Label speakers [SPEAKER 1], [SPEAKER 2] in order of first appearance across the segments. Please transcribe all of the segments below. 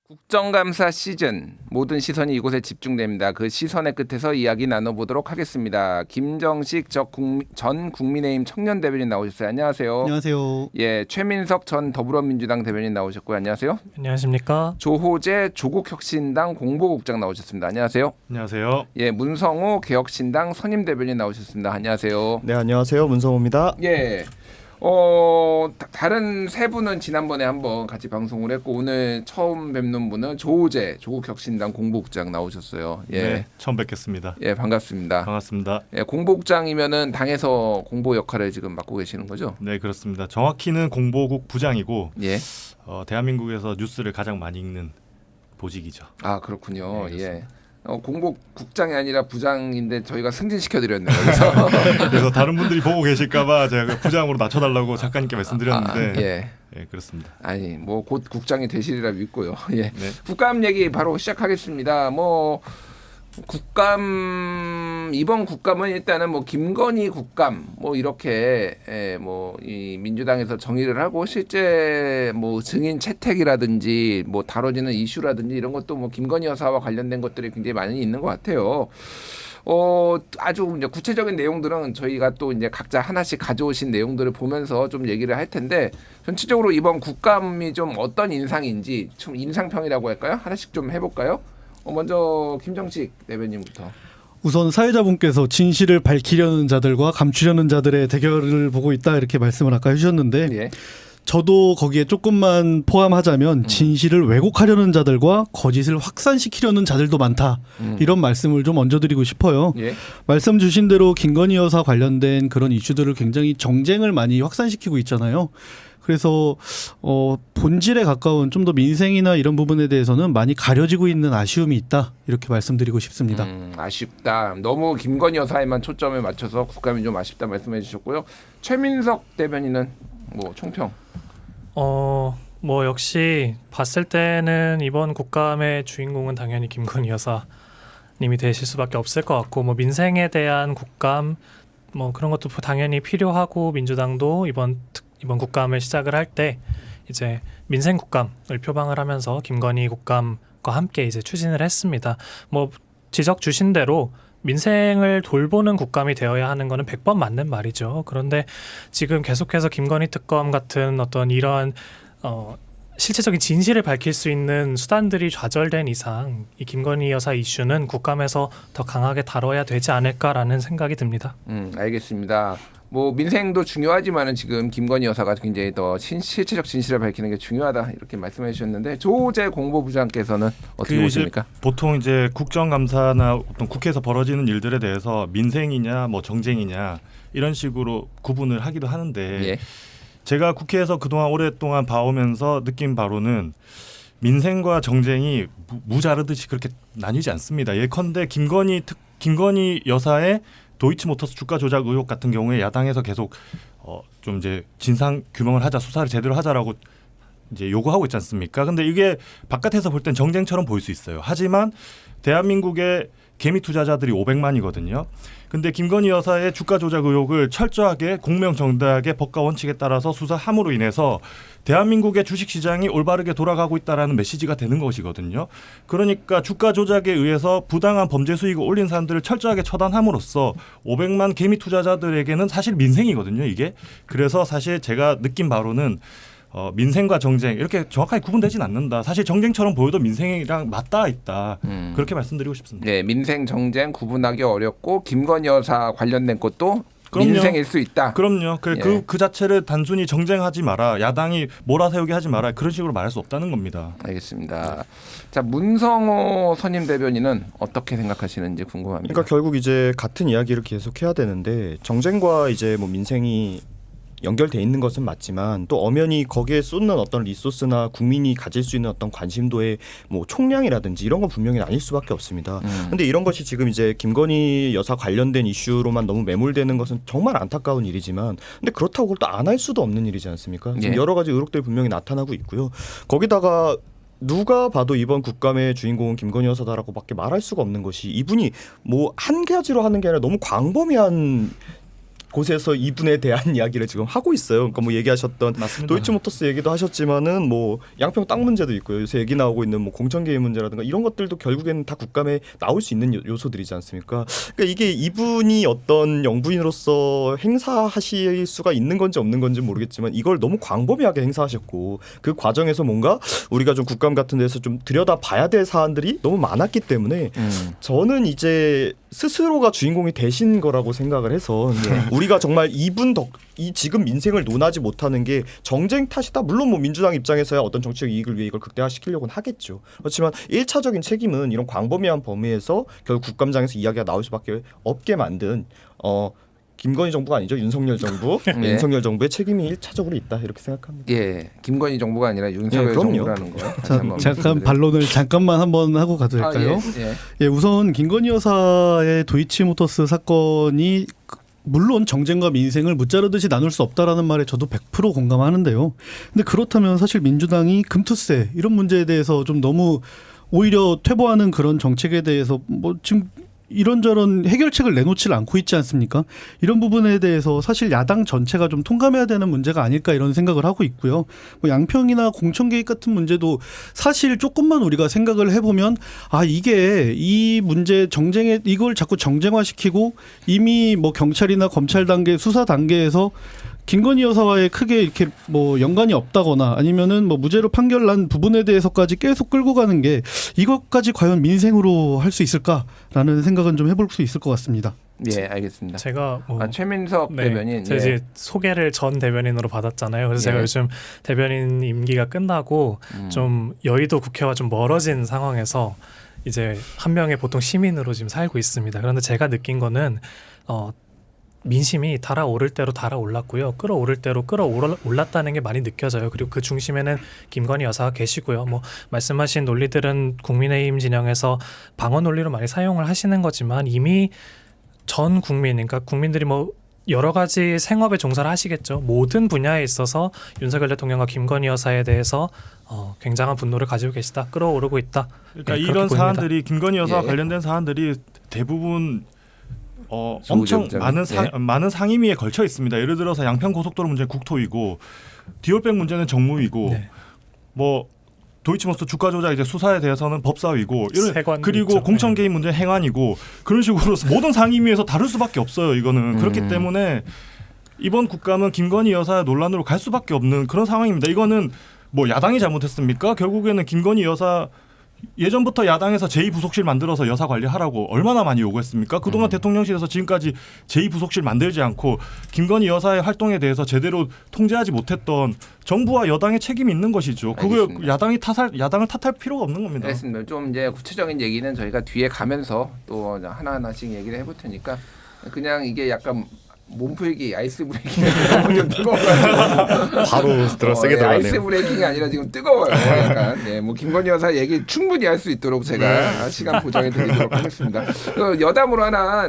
[SPEAKER 1] 국정감사 시즌 모든 시선이 이곳에 집중됩니다. 그 시선의 끝에서 이야기 나눠보도록 하겠습니다. 김정식 전 국민의힘 청년 대변인 나오셨어요. 안녕하세요.
[SPEAKER 2] 안녕하세요.
[SPEAKER 1] 예, 최민석 전 더불어민주당 대변인 나오셨고요. 안녕하세요.
[SPEAKER 3] 안녕하십니까.
[SPEAKER 1] 조호재 조국혁신당 공보국장 나오셨습니다. 안녕하세요.
[SPEAKER 4] 안녕하세요.
[SPEAKER 1] 예, 문성호 개혁신당 선임 대변인 나오셨습니다. 안녕하세요.
[SPEAKER 2] 네, 안녕하세요. 문성호입니다.
[SPEAKER 1] 예. 다른 세 분은 지난번에 한번 같이 방송을 했고 오늘 처음 뵙는 분은 조호재 조국혁신당 공보국장 나오셨어요. 예.
[SPEAKER 4] 네, 처음 뵙겠습니다.
[SPEAKER 1] 예, 반갑습니다.
[SPEAKER 4] 반갑습니다.
[SPEAKER 1] 예, 공보국장이면은 당에서 공보 역할을 지금 맡고 계시는 거죠?
[SPEAKER 4] 네, 그렇습니다. 정확히는 공보국 부장이고
[SPEAKER 1] 예.
[SPEAKER 4] 대한민국에서 뉴스를 가장 많이 읽는 보직이죠.
[SPEAKER 1] 아, 그렇군요.
[SPEAKER 4] 네,
[SPEAKER 1] 예. 공보국장이 아니라 부장인데 저희가 승진시켜 드렸네요. 그래서
[SPEAKER 4] 그래서 다른 분들이 보고 계실까봐 제가 부장으로 낮춰달라고 작가님께 말씀드렸는데
[SPEAKER 1] 예.
[SPEAKER 4] 네, 그렇습니다.
[SPEAKER 1] 아니 뭐 곧 국장이 되시리라 믿고요. 예.
[SPEAKER 4] 네.
[SPEAKER 1] 국감 얘기 바로 시작하겠습니다. 뭐 국감 이번 국감은 일단은 뭐 김건희 국감 뭐 이렇게 뭐 이 민주당에서 정의를 하고 실제 뭐 증인 채택이라든지 뭐 다뤄지는 이슈라든지 이런 것도 뭐 김건희 여사와 관련된 것들이 굉장히 많이 있는 것 같아요. 아주 이제 구체적인 내용들은 저희가 또 이제 각자 하나씩 가져오신 내용들을 보면서 좀 얘기를 할 텐데 전체적으로 이번 국감이 좀 어떤 인상인지 좀 인상평이라고 할까요? 하나씩 좀 해볼까요? 먼저 김정식 대변인부터.
[SPEAKER 2] 우선 사회자분께서 진실을 밝히려는 자들과 감추려는 자들의 대결을 보고 있다 이렇게 말씀을 아까 해주셨는데
[SPEAKER 1] 예.
[SPEAKER 2] 저도 거기에 조금만 포함하자면 진실을 왜곡하려는 자들과 거짓을 확산시키려는 자들도 많다 이런 말씀을 좀 얹어드리고 싶어요.
[SPEAKER 1] 예.
[SPEAKER 2] 말씀 주신 대로 김건희 여사 관련된 그런 이슈들을 굉장히 정쟁을 많이 확산시키고 있잖아요. 그래서 본질에 가까운 좀 더 민생이나 이런 부분에 대해서는 많이 가려지고 있는 아쉬움이 있다 이렇게 말씀드리고 싶습니다.
[SPEAKER 1] 아쉽다. 너무 김건희 여사에만 초점을 맞춰서 국감이 좀 아쉽다 말씀해 주셨고요. 최민석 대변인은 뭐 총평.
[SPEAKER 3] 뭐 역시 봤을 때는 이번 국감의 주인공은 당연히 김건희 여사님이 되실 수밖에 없을 것 같고 뭐 민생에 대한 국감 뭐 그런 것도 당연히 필요하고 민주당도 이번 국감을 시작을 할 때 이제 민생 국감을 표방을 하면서 김건희 국감과 함께 이제 추진을 했습니다. 뭐 지적 주신 대로 민생을 돌보는 국감이 되어야 하는 거는 100번 맞는 말이죠. 그런데 지금 계속해서 김건희 특검 같은 어떤 이러한 실체적인 진실을 밝힐 수 있는 수단들이 좌절된 이상 이 김건희 여사 이슈는 국감에서 더 강하게 다뤄야 되지 않을까라는 생각이 듭니다.
[SPEAKER 1] 알겠습니다. 뭐 민생도 중요하지만은 지금 김건희 여사가 굉장히 더 실체적 진실을 밝히는 게 중요하다 이렇게 말씀해 주셨는데 조호재 공보부장께서는 어떻게 보십니까?
[SPEAKER 4] 보통 이제 국정감사나 어떤 국회에서 벌어지는 일들에 대해서 민생이냐 뭐 정쟁이냐 이런 식으로 구분을 하기도 하는데
[SPEAKER 1] 예.
[SPEAKER 4] 제가 국회에서 그동안 오랫동안 봐오면서 느낀 바로는 민생과 정쟁이 무자르듯이 그렇게 나뉘지 않습니다. 예컨대 김건희 여사의 도이치모터스 주가 조작 의혹 같은 경우에 야당에서 계속 좀 이제 진상 규명을 하자, 수사를 제대로 하자라고 이제 요구하고 있지 않습니까? 근데 이게 바깥에서 볼 땐 정쟁처럼 보일 수 있어요. 하지만 대한민국의 개미 투자자들이 500만이거든요. 근데 김건희 여사의 주가 조작 의혹을 철저하게 공명정대하게 법과 원칙에 따라서 수사함으로 인해서 대한민국의 주식시장이 올바르게 돌아가고 있다라는 메시지가 되는 것이거든요. 그러니까 주가 조작에 의해서 부당한 범죄 수익을 올린 사람들을 철저하게 처단함으로써 500만 개미 투자자들에게는 사실 민생이거든요, 이게. 그래서 사실 제가 느낀 바로는 민생과 정쟁 이렇게 정확하게 구분되진 않는다. 사실 정쟁처럼 보여도 민생이랑 맞닿아 있다. 그렇게 말씀드리고 싶습니다.
[SPEAKER 1] 네, 민생 정쟁 구분하기 어렵고 김건희 여사 관련된 것도
[SPEAKER 4] 그럼요.
[SPEAKER 1] 민생일 수 있다.
[SPEAKER 4] 그럼요.
[SPEAKER 1] 예.
[SPEAKER 4] 그 자체를 단순히 정쟁하지 마라. 야당이 몰아세우게 하지 마라. 그런 식으로 말할 수 없다는 겁니다.
[SPEAKER 1] 알겠습니다. 자, 문성호 선임 대변인은 어떻게 생각하시는지 궁금합니다.
[SPEAKER 5] 그러니까 결국 이제 같은 이야기를 계속 해야 되는데 정쟁과 이제 뭐 민생이 연결돼 있는 것은 맞지만 또 엄연히 거기에 쏟는 어떤 리소스나 국민이 가질 수 있는 어떤 관심도의 뭐 총량이라든지 이런 건 분명히 아닐 수밖에 없습니다. 근데 이런 것이 지금 이제 김건희 여사 관련된 이슈로만 너무 매몰되는 것은 정말 안타까운 일이지만 근데 그렇다고 그걸 또 안 할 수도 없는 일이지 않습니까? 지금
[SPEAKER 1] 예.
[SPEAKER 5] 여러 가지 의혹들이 분명히 나타나고 있고요. 거기다가 누가 봐도 이번 국감의 주인공은 김건희 여사다라고밖에 말할 수가 없는 것이 이분이 뭐 한 가지로 하는 게 아니라 너무 광범위한 곳에서 이분에 대한 이야기를 지금 하고 있어요. 그러니까 뭐 얘기하셨던
[SPEAKER 4] 맞습니다.
[SPEAKER 5] 도이치모터스 얘기도 하셨지만은 뭐 양평 땅 문제도 있고요. 요새 얘기 나오고 있는 뭐 공천개입 문제라든가 이런 것들도 결국에는 다 국감에 나올 수 있는 요소들이지 않습니까? 그러니까 이게 이분이 어떤 영부인으로서 행사하실 수가 있는 건지 없는 건지 모르겠지만 이걸 너무 광범위하게 행사하셨고 그 과정에서 뭔가 우리가 좀 국감 같은 데서 좀 들여다봐야 될 사안들이 너무 많았기 때문에 저는 이제 스스로가 주인공이 되신 거라고 생각을 해서 우리가 정말 이분 이 지금 민생을 논하지 못하는 게 정쟁 탓이다. 물론 뭐 민주당 입장에서야 어떤 정치적 이익을 위해 이걸 극대화시키려고는 하겠죠. 그렇지만 1차적인 책임은 이런 광범위한 범위에서 결국 국감장에서 이야기가 나올 수밖에 없게 만든 김건희 정부가 아니죠. 윤석열 정부.
[SPEAKER 1] 네.
[SPEAKER 5] 윤석열 정부의 책임이 1차적으로 있다. 이렇게 생각합니다.
[SPEAKER 1] 예, 김건희 정부가 아니라 윤석열
[SPEAKER 5] 그럼요.
[SPEAKER 1] 정부라는 거. 다시
[SPEAKER 2] 자,
[SPEAKER 1] 한번
[SPEAKER 2] 잠깐
[SPEAKER 1] 말씀드리겠습니다.
[SPEAKER 2] 반론을 잠깐만 한번 하고 가도 될까요?
[SPEAKER 1] 예, 예.
[SPEAKER 2] 예, 우선 김건희 여사의 도이치모터스 사건이 물론 정쟁과 민생을 무자르듯이 나눌 수 없다라는 말에 저도 100% 공감하는데요. 근데 그렇다면 사실 민주당이 금투세 이런 문제에 대해서 좀 너무 오히려 퇴보하는 그런 정책에 대해서 뭐 지금 이런저런 해결책을 내놓질 않고 있지 않습니까? 이런 부분에 대해서 사실 야당 전체가 좀 통감해야 되는 문제가 아닐까 이런 생각을 하고 있고요. 뭐 양평이나 공천 개입 같은 문제도 사실 조금만 우리가 생각을 해보면 이게 이 문제 정쟁에 이걸 자꾸 정쟁화시키고 이미 뭐 경찰이나 검찰 단계 수사 단계에서 김건희 여사와의 크게 이렇게 뭐 연관이 없다거나 아니면은 뭐 무죄로 판결 난 부분에 대해서까지 계속 끌고 가는 게 이것까지 과연 민생으로 할 수 있을까라는 생각은 좀 해볼 수 있을 것 같습니다.
[SPEAKER 1] 예, 알겠습니다.
[SPEAKER 3] 제가
[SPEAKER 1] 최민석 대변인.
[SPEAKER 3] 제가 이제 소개를 전 대변인으로 받았잖아요. 그래서 제가
[SPEAKER 1] 예.
[SPEAKER 3] 요즘 대변인 임기가 끝나고 좀 여의도 국회와 좀 멀어진 상황에서 이제 한 명의 보통 시민으로 지금 살고 있습니다. 그런데 제가 느낀 거는 민심이 달아오를 대로 달아올랐고요. 끌어오를 대로 끌어올랐다는 게 많이 느껴져요. 그리고 그 중심에는 김건희 여사가 계시고요. 뭐 말씀하신 논리들은 국민의힘 진영에서 방어 논리로 많이 사용을 하시는 거지만 이미 전 국민, 그러니까 국민들이 뭐 여러 가지 생업에 종사를 하시겠죠. 모든 분야에 있어서 윤석열 대통령과 김건희 여사에 대해서 굉장한 분노를 가지고 계시다. 끌어오르고 있다.
[SPEAKER 4] 그러니까
[SPEAKER 3] 네,
[SPEAKER 4] 이런
[SPEAKER 3] 그렇게 보입니다.
[SPEAKER 4] 사안들이 김건희 여사와
[SPEAKER 1] 예.
[SPEAKER 4] 관련된 사안들이 대부분
[SPEAKER 1] 조우정
[SPEAKER 4] 엄청
[SPEAKER 1] 장관.
[SPEAKER 4] 많은 상임위에 걸쳐 있습니다. 예를 들어서 양평 고속도로 문제는 국토이고 디올백 문제는 정무이고
[SPEAKER 3] 네.
[SPEAKER 4] 뭐 도이치모터스 주가 조작 이제 수사에 대해서는 법사위고
[SPEAKER 3] 세관
[SPEAKER 4] 그리고
[SPEAKER 3] 있죠.
[SPEAKER 4] 공천 개입 문제는 행안이고 그런 식으로 모든 상임위에서 다룰 수밖에 없어요. 이거는 그렇기 때문에 이번 국감은 김건희 여사 논란으로 갈 수밖에 없는 그런 상황입니다. 이거는 뭐 야당이 잘못했습니까? 결국에는 김건희 여사 예전부터 야당에서 제2부속실 만들어서 여사 관리하라고 얼마나 많이 요구했습니까? 그동안 대통령실에서 지금까지 제2부속실 만들지 않고 김건희 여사의 활동에 대해서 제대로 통제하지 못했던 정부와 여당의 책임이 있는 것이죠. 그거
[SPEAKER 1] 알겠습니다.
[SPEAKER 4] 야당을 탓할 필요가 없는 겁니다.
[SPEAKER 1] 알겠습니다. 좀 이제 구체적인 얘기는 저희가 뒤에 가면서 또 하나하나씩 얘기를 해볼 테니까 그냥 이게 약간 몸풀기 아이스 브레이킹이 너무 좀 뜨거워가지고
[SPEAKER 5] 바로 들어 세게 들어가네요.
[SPEAKER 1] 아이스 브레이킹이 아니라 지금 뜨거워요. 약간 뭐 김건희 여사 얘기 충분히 할 수 있도록 제가 시간 보장해 드리도록 하겠습니다. 여담으로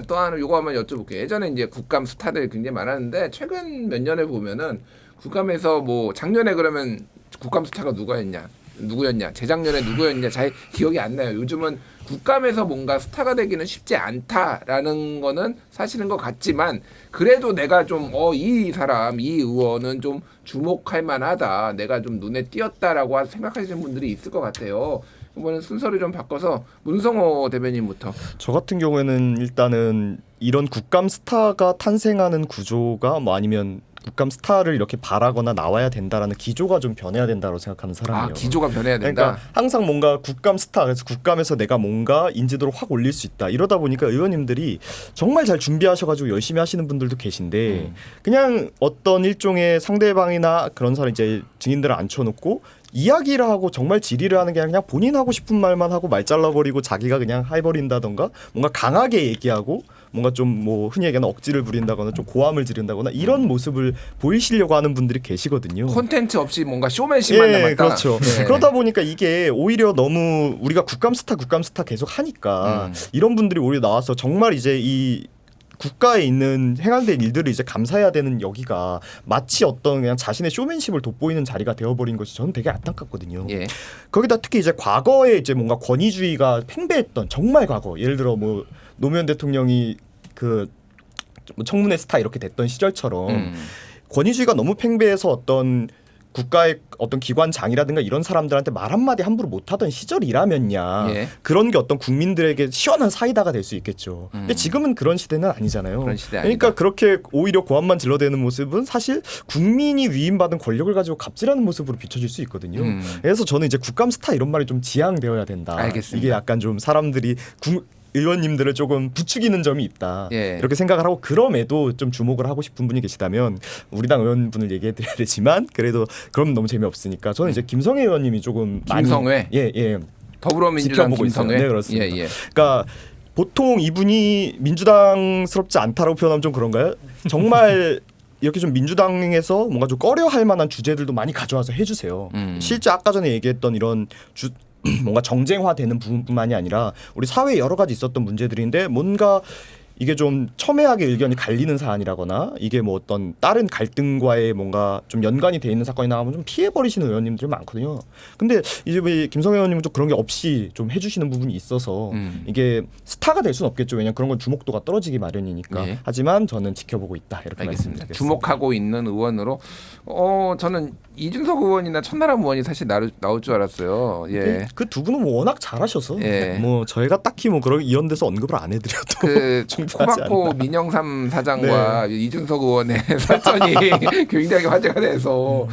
[SPEAKER 1] 또 하나 요거 한번 여쭤볼게요. 예전에 이제 국감 스타들 굉장히 많았는데 최근 몇 년에 보면은 국감에서 뭐 작년에 그러면 국감 스타가 누구였냐? 재작년에 누구였냐? 잘 기억이 안 나요. 요즘은 국감에서 뭔가 스타가 되기는 쉽지 않다라는 거는 사실인 것 같지만 그래도 내가 좀 이 사람, 이 의원은 좀 주목할 만하다. 내가 좀 눈에 띄었다라고 생각하시는 분들이 있을 것 같아요. 이번엔 순서를 좀 바꿔서 문성호 대변인부터.
[SPEAKER 5] 저 같은 경우에는 일단은 이런 국감 스타가 탄생하는 구조가 뭐 아니면 국감 스타를 이렇게 바라거나 나와야 된다라는 기조가 좀 변해야 된다고 생각하는 사람이에요.
[SPEAKER 1] 기조가 변해야 된다.
[SPEAKER 5] 그러니까 항상 뭔가 국감 스타, 그래서 국감에서 내가 뭔가 인지도를 확 올릴 수 있다. 이러다 보니까 의원님들이 정말 잘 준비하셔가지고 열심히 하시는 분들도 계신데 그냥 어떤 일종의 상대방이나 그런 사람 이제 증인들을 앉혀놓고 이야기를 하고 정말 질의를 하는 게 아니라 그냥 본인 하고 싶은 말만 하고 말 잘라버리고 자기가 그냥 해버린다던가 뭔가 강하게 얘기하고 뭔가 좀 뭐 흔히 얘기하는 억지를 부린다거나 좀 고함을 지른다거나 이런 모습을 보이시려고 하는 분들이 계시거든요.
[SPEAKER 1] 콘텐츠 없이 뭔가 쇼맨십만 남았다.
[SPEAKER 5] 그렇죠.
[SPEAKER 1] 네.
[SPEAKER 5] 그러다 보니까 이게 오히려 너무 우리가 국감 스타 계속 하니까 이런 분들이 오히려 나와서 정말 이제 이 국가에 있는 행한된 일들을 이제 감사해야 되는 여기가 마치 어떤 그냥 자신의 쇼맨십을 돋보이는 자리가 되어버린 것이 저는 되게 안타깝거든요.
[SPEAKER 1] 예.
[SPEAKER 5] 거기다 특히 이제 과거에 이제 뭔가 권위주의가 팽배했던 정말 과거 예를 들어 뭐 노무현 대통령이 그 뭐 청문회 스타 이렇게 됐던 시절처럼 권위주의가 너무 팽배해서 어떤 국가의 어떤 기관장이라든가 이런 사람들한테 말 한마디 함부로 못하던 시절이라면야
[SPEAKER 1] 예.
[SPEAKER 5] 그런 게 어떤 국민들에게 시원한 사이다가 될 수 있겠죠. 근데 지금은 그런 시대는 아니잖아요.
[SPEAKER 1] 그런 시대
[SPEAKER 5] 그러니까
[SPEAKER 1] 아니다.
[SPEAKER 5] 그렇게 오히려 고함만 질러대는 모습은 사실 국민이 위임받은 권력을 가지고 갑질하는 모습으로 비춰질 수 있거든요. 그래서 저는 이제 국감 스타 이런 말이 좀 지양되어야 된다.
[SPEAKER 1] 알겠습니다.
[SPEAKER 5] 이게 약간 좀 사람들이 의원님들을 조금 부추기는 점이 있다.
[SPEAKER 1] 예.
[SPEAKER 5] 이렇게 생각을 하고 그럼에도 좀 주목을 하고 싶은 분이 계시다면 우리 당 의원분을 얘기해드려야 되지만 그래도 그럼 너무 재미없으니까 저는 이제 김성회 의원님이 조금
[SPEAKER 1] 김성회?
[SPEAKER 5] 많이
[SPEAKER 1] 더불어민주당
[SPEAKER 5] 지켜보고
[SPEAKER 1] 김성회.
[SPEAKER 5] 있어요. 네, 그렇습니다.
[SPEAKER 1] 예, 예.
[SPEAKER 5] 그러니까 보통 이분이 민주당스럽지 않다라고 표현하면 좀 그런가요? 정말 이렇게 좀 민주당에서 뭔가 좀 꺼려할 만한 주제들도 많이 가져와서 해주세요. 실제 아까 전에 얘기했던 이런 뭔가 정쟁화되는 부분뿐만이 아니라 우리 사회에 여러 가지 있었던 문제들인데 뭔가 이게 좀 첨예하게 의견이 갈리는 사안이라거나 이게 뭐 어떤 다른 갈등과의 뭔가 좀 연관이 돼 있는 사건이 나오면 좀 피해버리시는 의원님들이 많거든요. 근데 이제 우리 김성회 의원님은 좀 그런 게 없이 좀 해주시는 부분이 있어서 이게 스타가 될 수는 없겠죠. 왜냐하면 그런 건 주목도가 떨어지기 마련이니까.
[SPEAKER 1] 예.
[SPEAKER 5] 하지만 저는 지켜보고 있다 이렇게
[SPEAKER 1] 알겠습니다.
[SPEAKER 5] 말씀드리겠습니다.
[SPEAKER 1] 주목하고 있는 의원으로 저는 이준석 의원이나 천하람 의원이 사실 나올 줄 알았어요. 예.
[SPEAKER 5] 그 두 분은 뭐 워낙 잘하셔서
[SPEAKER 1] 예.
[SPEAKER 5] 뭐 저희가 딱히 뭐 그런 이런 데서 언급을 안 해드려도
[SPEAKER 1] 그
[SPEAKER 5] 충분하지
[SPEAKER 1] 코바코
[SPEAKER 5] 않나.
[SPEAKER 1] 민영삼 사장과 이준석 의원의 설전이 굉장히 화제가 돼서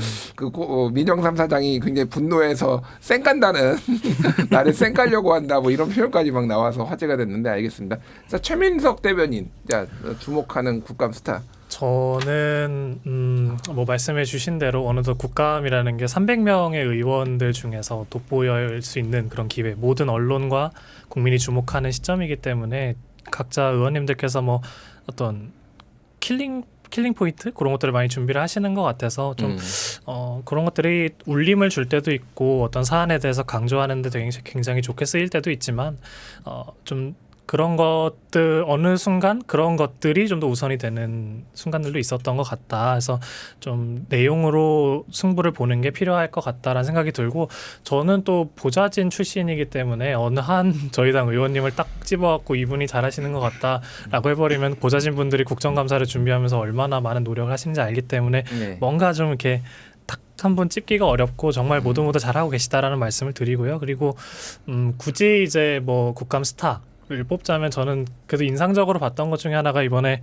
[SPEAKER 1] 민영삼 사장이 굉장히 분노해서 쌩깐다는 나를 쌩까려고 한다 뭐 이런 표현까지 막 나와서 화제가 됐는데 알겠습니다. 자, 최민석 대변인, 자 주목하는 국감 스타.
[SPEAKER 3] 저는 뭐 말씀해 주신 대로 어느덧 국감이라는 게 300명의 의원들 중에서 돋보일 수 있는 그런 기회, 모든 언론과 국민이 주목하는 시점이기 때문에 각자 의원님들께서 뭐 어떤 킬링 포인트 그런 것들을 많이 준비를 하시는 것 같아서 좀 그런 것들이 울림을 줄 때도 있고 어떤 사안에 대해서 강조하는 데 굉장히 좋게 쓰일 때도 있지만 좀 그런 것들 어느 순간 그런 것들이 좀 더 우선이 되는 순간들도 있었던 것 같다. 그래서 좀 내용으로 승부를 보는 게 필요할 것 같다라는 생각이 들고 저는 또 보좌진 출신이기 때문에 어느 한 저희 당 의원님을 딱 집어갖고 이분이 잘하시는 것 같다라고 해버리면 보좌진 분들이 국정감사를 준비하면서 얼마나 많은 노력을 하시는지 알기 때문에
[SPEAKER 1] 네.
[SPEAKER 3] 뭔가 좀 이렇게 딱 한 번 찝기가 어렵고 정말 모두 잘하고 계시다라는 말씀을 드리고요. 그리고 굳이 이제 뭐 국감 스타 를 뽑자면 저는 그래도 인상적으로 봤던 것 중에 하나가 이번에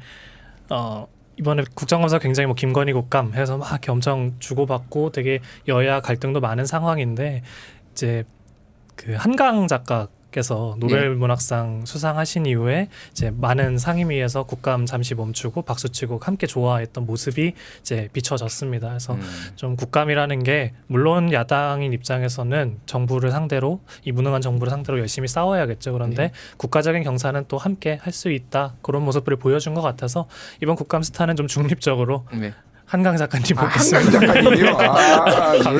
[SPEAKER 3] 국정감사 굉장히 뭐 김건희 국감 해서 막 이렇게 엄청 주고받고 되게 여야 갈등도 많은 상황인데 이제 그 한강 작가께서 노벨 문학상 수상하신 이후에 이제 많은 상임위에서 국감 잠시 멈추고 박수치고 함께 좋아했던 모습이 이제 비춰졌습니다. 그래서 좀 국감이라는 게 물론 야당인 입장에서는 정부를 상대로 이 무능한 정부를 상대로 열심히 싸워야겠죠. 그런데 국가적인 경사는 또 함께 할 수 있다. 그런 모습을 보여준 것 같아서 이번 국감 스타는 좀 중립적으로
[SPEAKER 1] 네.
[SPEAKER 3] 한강 작가님
[SPEAKER 1] 한강
[SPEAKER 3] 뽑겠습니다.
[SPEAKER 1] 작가님이요.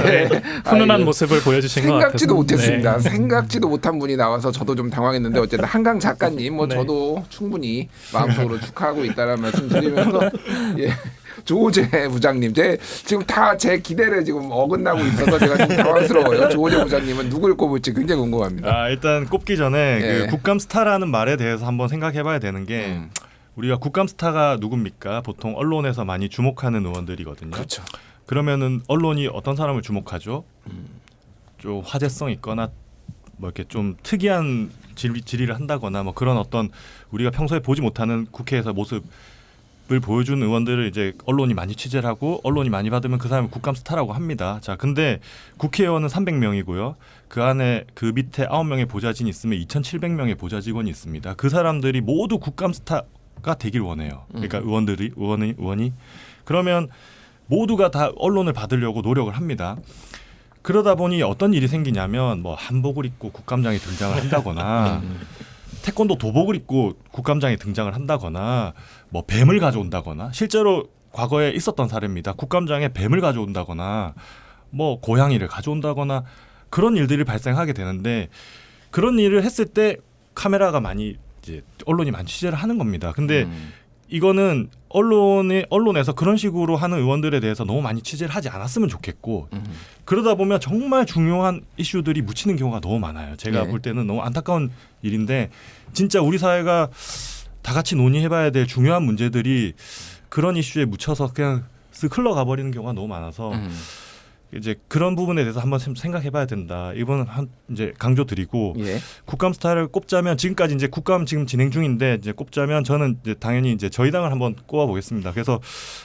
[SPEAKER 1] 예.
[SPEAKER 3] 훈훈한
[SPEAKER 1] 예.
[SPEAKER 3] 모습을 보여주신 것 같아서
[SPEAKER 1] 생각지도 못했습니다.
[SPEAKER 3] 네.
[SPEAKER 1] 생각지도 못한 분이 나와서 저도 좀 당황했는데 어쨌든 한강 작가님 뭐
[SPEAKER 3] 네.
[SPEAKER 1] 저도 충분히 마음속으로 축하하고 있다는 말씀드리면서 예. 조호재 부장님, 지금 다 제 기대를 지금 어긋나고 있어서 제가 좀 당황스러워요. 조호재 부장님은 누굴 꼽을지 굉장히 궁금합니다.
[SPEAKER 4] 일단 꼽기 전에
[SPEAKER 1] 예.
[SPEAKER 4] 그 국감 스타라는 말에 대해서 한번 생각해봐야 되는 게 우리가 국감 스타가 누굽니까? 보통 언론에서 많이 주목하는 의원들이거든요.
[SPEAKER 1] 그렇죠.
[SPEAKER 4] 그러면은 언론이 어떤 사람을 주목하죠? 좀 화제성 있거나 뭐 이렇게 좀 특이한 질의를 한다거나 뭐 그런 어떤 우리가 평소에 보지 못하는 국회에서 모습을 보여준 의원들을 이제 언론이 많이 취재를 하고 언론이 많이 받으면 그 사람을 국감 스타라고 합니다. 자, 근데 국회의원은 300명이고요. 그 안에 그 밑에 9명의 보좌진이 있으면 2,700명의 보좌 직원이 있습니다. 그 사람들이 모두 국감 스타가 되길 원해요. 그러니까 의원이 그러면 모두가 다 언론을 받으려고 노력을 합니다. 그러다 보니 어떤 일이 생기냐면 뭐 한복을 입고 국감장에 등장을 한다거나 태권도 도복을 입고 국감장에 등장을 한다거나 뭐 뱀을 가져온다거나 실제로 과거에 있었던 사례입니다. 국감장에 뱀을 가져온다거나 뭐 고양이를 가져온다거나 그런 일들이 발생하게 되는데 그런 일을 했을 때 카메라가 많이 이제 언론이 많이 취재를 하는 겁니다. 근데 이거는 언론에서 그런 식으로 하는 의원들에 대해서 너무 많이 취재를 하지 않았으면 좋겠고 그러다 보면 정말 중요한 이슈들이 묻히는 경우가 너무 많아요. 제가
[SPEAKER 1] 네.
[SPEAKER 4] 볼 때는 너무 안타까운 일인데 진짜 우리 사회가 다 같이 논의해봐야 될 중요한 문제들이 그런 이슈에 묻혀서 그냥 쓱 흘러가 버리는 경우가 너무 많아서 이제 그런 부분에 대해서 한번 생각해봐야 된다. 이번 이제 강조드리고
[SPEAKER 1] 예.
[SPEAKER 4] 국감 스타를 꼽자면 지금까지 이제 국감 지금 진행 중인데 이제 꼽자면 저는 이제 당연히 이제 저희 당을 한번 꼽아보겠습니다. 그래서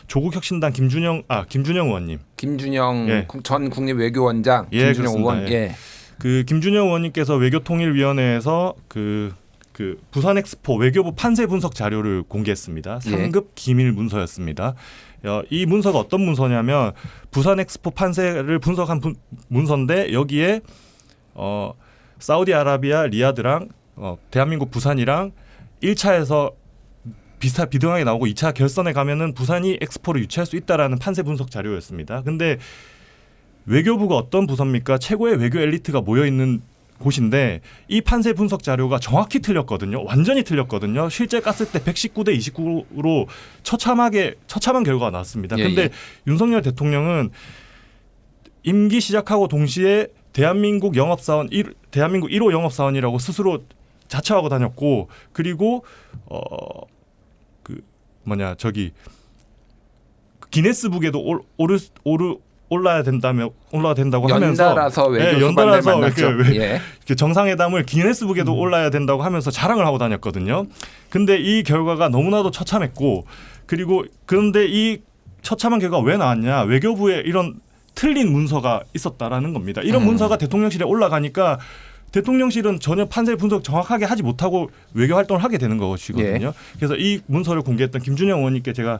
[SPEAKER 4] 조국혁신당 김준영 의원님,
[SPEAKER 1] 김준영
[SPEAKER 4] 예.
[SPEAKER 1] 전 국립외교원장,
[SPEAKER 4] 예,
[SPEAKER 1] 김준영
[SPEAKER 4] 그렇습니다.
[SPEAKER 1] 의원.
[SPEAKER 4] 예.
[SPEAKER 1] 예.
[SPEAKER 4] 그 김준영 의원님께서 외교통일위원회에서 그 부산 엑스포 외교부 판세 분석 자료를 공개했습니다.
[SPEAKER 1] 예.
[SPEAKER 4] 3급 기밀 문서였습니다. 이 문서가 어떤 문서냐면 부산 엑스포 판세를 분석한 문서인데 여기에 사우디아라비아 리야드랑 대한민국 부산이랑 1차에서 비등하게 나오고 2차 결선에 가면은 부산이 엑스포를 유치할 수 있다라는 판세 분석 자료였습니다. 근데 외교부가 어떤 부서입니까? 최고의 외교 엘리트가 모여 있는 곳인데 이 판세 분석 자료가 정확히 틀렸거든요. 완전히 틀렸거든요. 실제 깠을 때 119대 29로 처참한 결과가 나왔습니다. 그런데
[SPEAKER 1] 예.
[SPEAKER 4] 윤석열 대통령은 임기 시작하고 동시에 대한민국 1호 영업사원이라고 스스로 자처하고 다녔고 그리고 기네스북에도 올라야 된다고 하면서
[SPEAKER 1] 연달아서 외교
[SPEAKER 4] 연달아서
[SPEAKER 1] 수반들 만났죠. 예.
[SPEAKER 4] 정상회담을 기네스북에도 올라야 된다고 하면서 자랑을 하고 다녔거든요. 근데 이 결과가 너무나도 처참했고 그런데 이 처참한 결과가 왜 나왔냐? 외교부에 이런 틀린 문서가 있었다라는 겁니다. 이런 문서가 대통령실에 올라가니까 대통령실은 전혀 판세 분석 정확하게 하지 못하고 외교 활동을 하게 되는 것이거든요.
[SPEAKER 1] 예.
[SPEAKER 4] 그래서 이 문서를 공개했던 김준영 의원님께 제가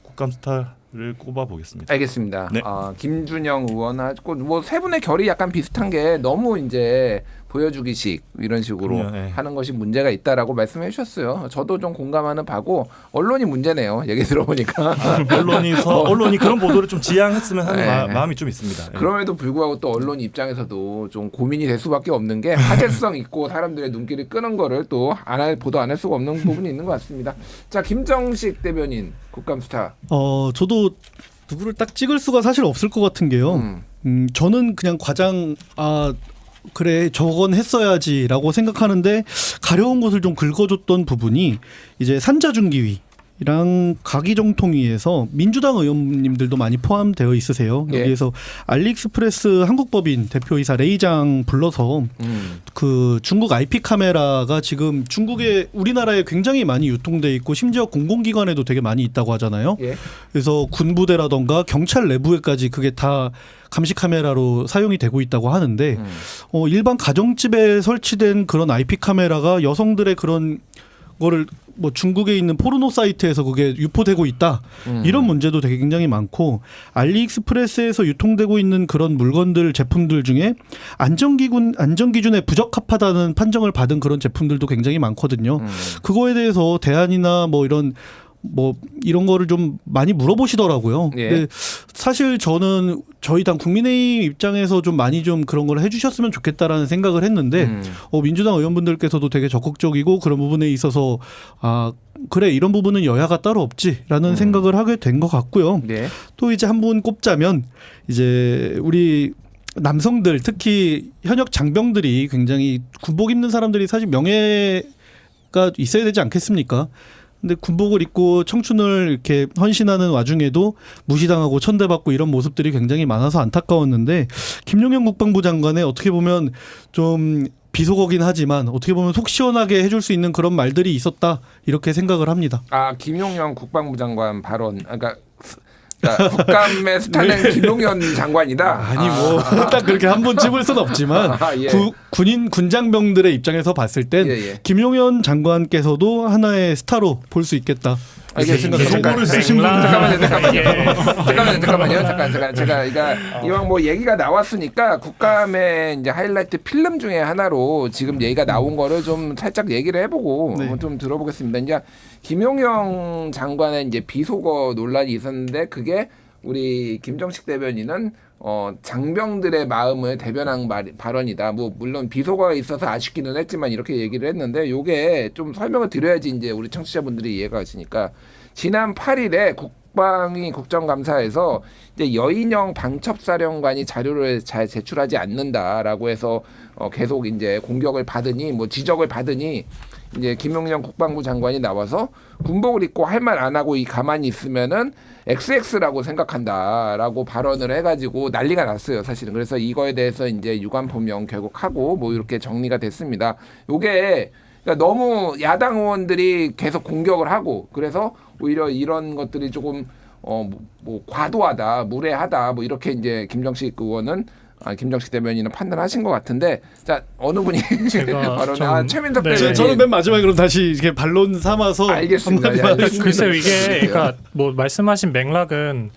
[SPEAKER 4] 국감 스타를 꼽아보겠습니다.
[SPEAKER 1] 알겠습니다.
[SPEAKER 4] 네.
[SPEAKER 1] 김준영 의원하고 뭐 세 분의 결이 약간 비슷한 게 너무 이제 보여주기식 이런 식으로
[SPEAKER 4] 그럼요, 네.
[SPEAKER 1] 하는 것이 문제가 있다라고 말씀해 주셨어요. 저도 좀 공감하는 바고 언론이 문제네요. 얘기 들어보니까.
[SPEAKER 4] 언론이 그런 보도를 좀 지양했으면 하는
[SPEAKER 1] 네.
[SPEAKER 4] 마음이 좀 있습니다. 네.
[SPEAKER 1] 그럼에도 불구하고 또 언론 입장에서도 좀 고민이 될 수밖에 없는 게 화제성 있고 사람들의 눈길을 끄는 거를 또 보도 안 할 수가 없는 부분이 있는 것 같습니다. 자, 김정식 대변인 국감 스타.
[SPEAKER 2] 저도 누구를 딱 찍을 수가 사실 없을 것 같은 게요. 저는 그냥 그래 저건 했어야지라고 생각하는데 가려운 곳을 좀 긁어줬던 부분이 이제 산자중기위랑 가기정통위에서 민주당 의원님들도 많이 포함되어 있으세요.
[SPEAKER 1] 예.
[SPEAKER 2] 여기에서 알리익스프레스 한국법인 대표이사 레이장 불러서 그 중국 IP 카메라가 지금 우리나라에 굉장히 많이 유통돼 있고 심지어 공공기관에도 되게 많이 있다고 하잖아요.
[SPEAKER 1] 예.
[SPEAKER 2] 그래서 군부대라던가 경찰 내부에까지 그게 다 감시 카메라로 사용이 되고 있다고 하는데 일반 가정집에 설치된 그런 IP 카메라가 여성들의 그런 거를 뭐 중국에 있는 포르노 사이트에서 그게 유포되고 있다 이런 문제도 되게 굉장히 많고 알리익스프레스에서 유통되고 있는 그런 물건들 제품들 중에 안전기준에 부적합하다는 판정을 받은 그런 제품들도 굉장히 많거든요. 그거에 대해서 대안이나 이런 거를 좀 많이 물어보시더라고요.
[SPEAKER 1] 예.
[SPEAKER 2] 근데 사실 저는 저희 당 국민의힘 입장에서 좀 많이 좀 그런 걸 해주셨으면 좋겠다라는 생각을 했는데 민주당 의원분들께서도 되게 적극적이고 그런 부분에 있어서 그래 이런 부분은 여야가 따로 없지라는 생각을 하게 된 것 같고요.
[SPEAKER 1] 네.
[SPEAKER 2] 또 이제 한 분 꼽자면 이제 우리 남성들 특히 현역 장병들이 굉장히 군복 입는 사람들이 사실 명예가 있어야 되지 않겠습니까? 근데 군복을 입고 청춘을 이렇게 헌신하는 와중에도 무시당하고 천대받고 이런 모습들이 굉장히 많아서 안타까웠는데 김용현 국방부 장관의 어떻게 보면 좀 비속어긴 하지만 어떻게 보면 속 시원하게 해줄 수 있는 그런 말들이 있었다 이렇게 생각을 합니다.
[SPEAKER 1] 김용현 국방부 장관 발언. 그러니까 국감의 스타는 김용현 장관이다.
[SPEAKER 2] 딱 그렇게 한 번 찝을 수는 없지만
[SPEAKER 1] 예.
[SPEAKER 2] 군장병들의 입장에서 봤을 땐
[SPEAKER 1] 예.
[SPEAKER 2] 김용현 장관께서도 하나의 스타로 볼 수 있겠다.
[SPEAKER 1] 알겠습니다.
[SPEAKER 2] 비속어를 쓰신 분
[SPEAKER 1] 잠깐만요. 제가 이왕 뭐 얘기가 나왔으니까 국감의 이제 하이라이트 필름 중에 하나로 지금 얘기가 나온 거를 좀 살짝 얘기를 해보고 좀 들어보겠습니다. 이제 김용영 장관의 이제 비속어 논란이 있었는데 그게 우리 김정식 대변인은 장병들의 마음을 대변한 발언이다. 물론 비속어가 있어서 아쉽기는 했지만 이렇게 얘기를 했는데 요게 좀 설명을 드려야지 이제 우리 청취자분들이 이해가 가시니까 지난 8일에 국방위 국정감사에서 이제 여인형 방첩사령관이 자료를 잘 제출하지 않는다라고 해서 계속 이제 공격을 받으니 뭐 지적을 받으니 이제 김용현 국방부 장관이 나와서 군복을 입고 할 말 안 하고 가만히 있으면은 XX라고 생각한다라고 발언을 해가지고 난리가 났어요, 사실은. 그래서 이거에 대해서 이제 유감 표명 결국 하고 뭐 이렇게 정리가 됐습니다. 요게 그러니까 너무 야당 의원들이 계속 공격을 하고 그래서 오히려 이런 것들이 조금 뭐 과도하다, 무례하다 뭐 이렇게 이제 김정식 의원은 김정식 대변인은 판단하신 것 같은데 자 어느 분이
[SPEAKER 3] 제가
[SPEAKER 1] 바로
[SPEAKER 3] 좀-
[SPEAKER 1] 최민석
[SPEAKER 3] 네.
[SPEAKER 1] 대변인
[SPEAKER 2] 저는 맨 마지막에 그럼 다시 이렇게 반론 삼아서
[SPEAKER 1] 알겠습니다.
[SPEAKER 2] 한마디만
[SPEAKER 1] 예,
[SPEAKER 2] 하겠습니다.
[SPEAKER 3] 글쎄요, 이게 그러니까 뭐 말씀하신 맥락은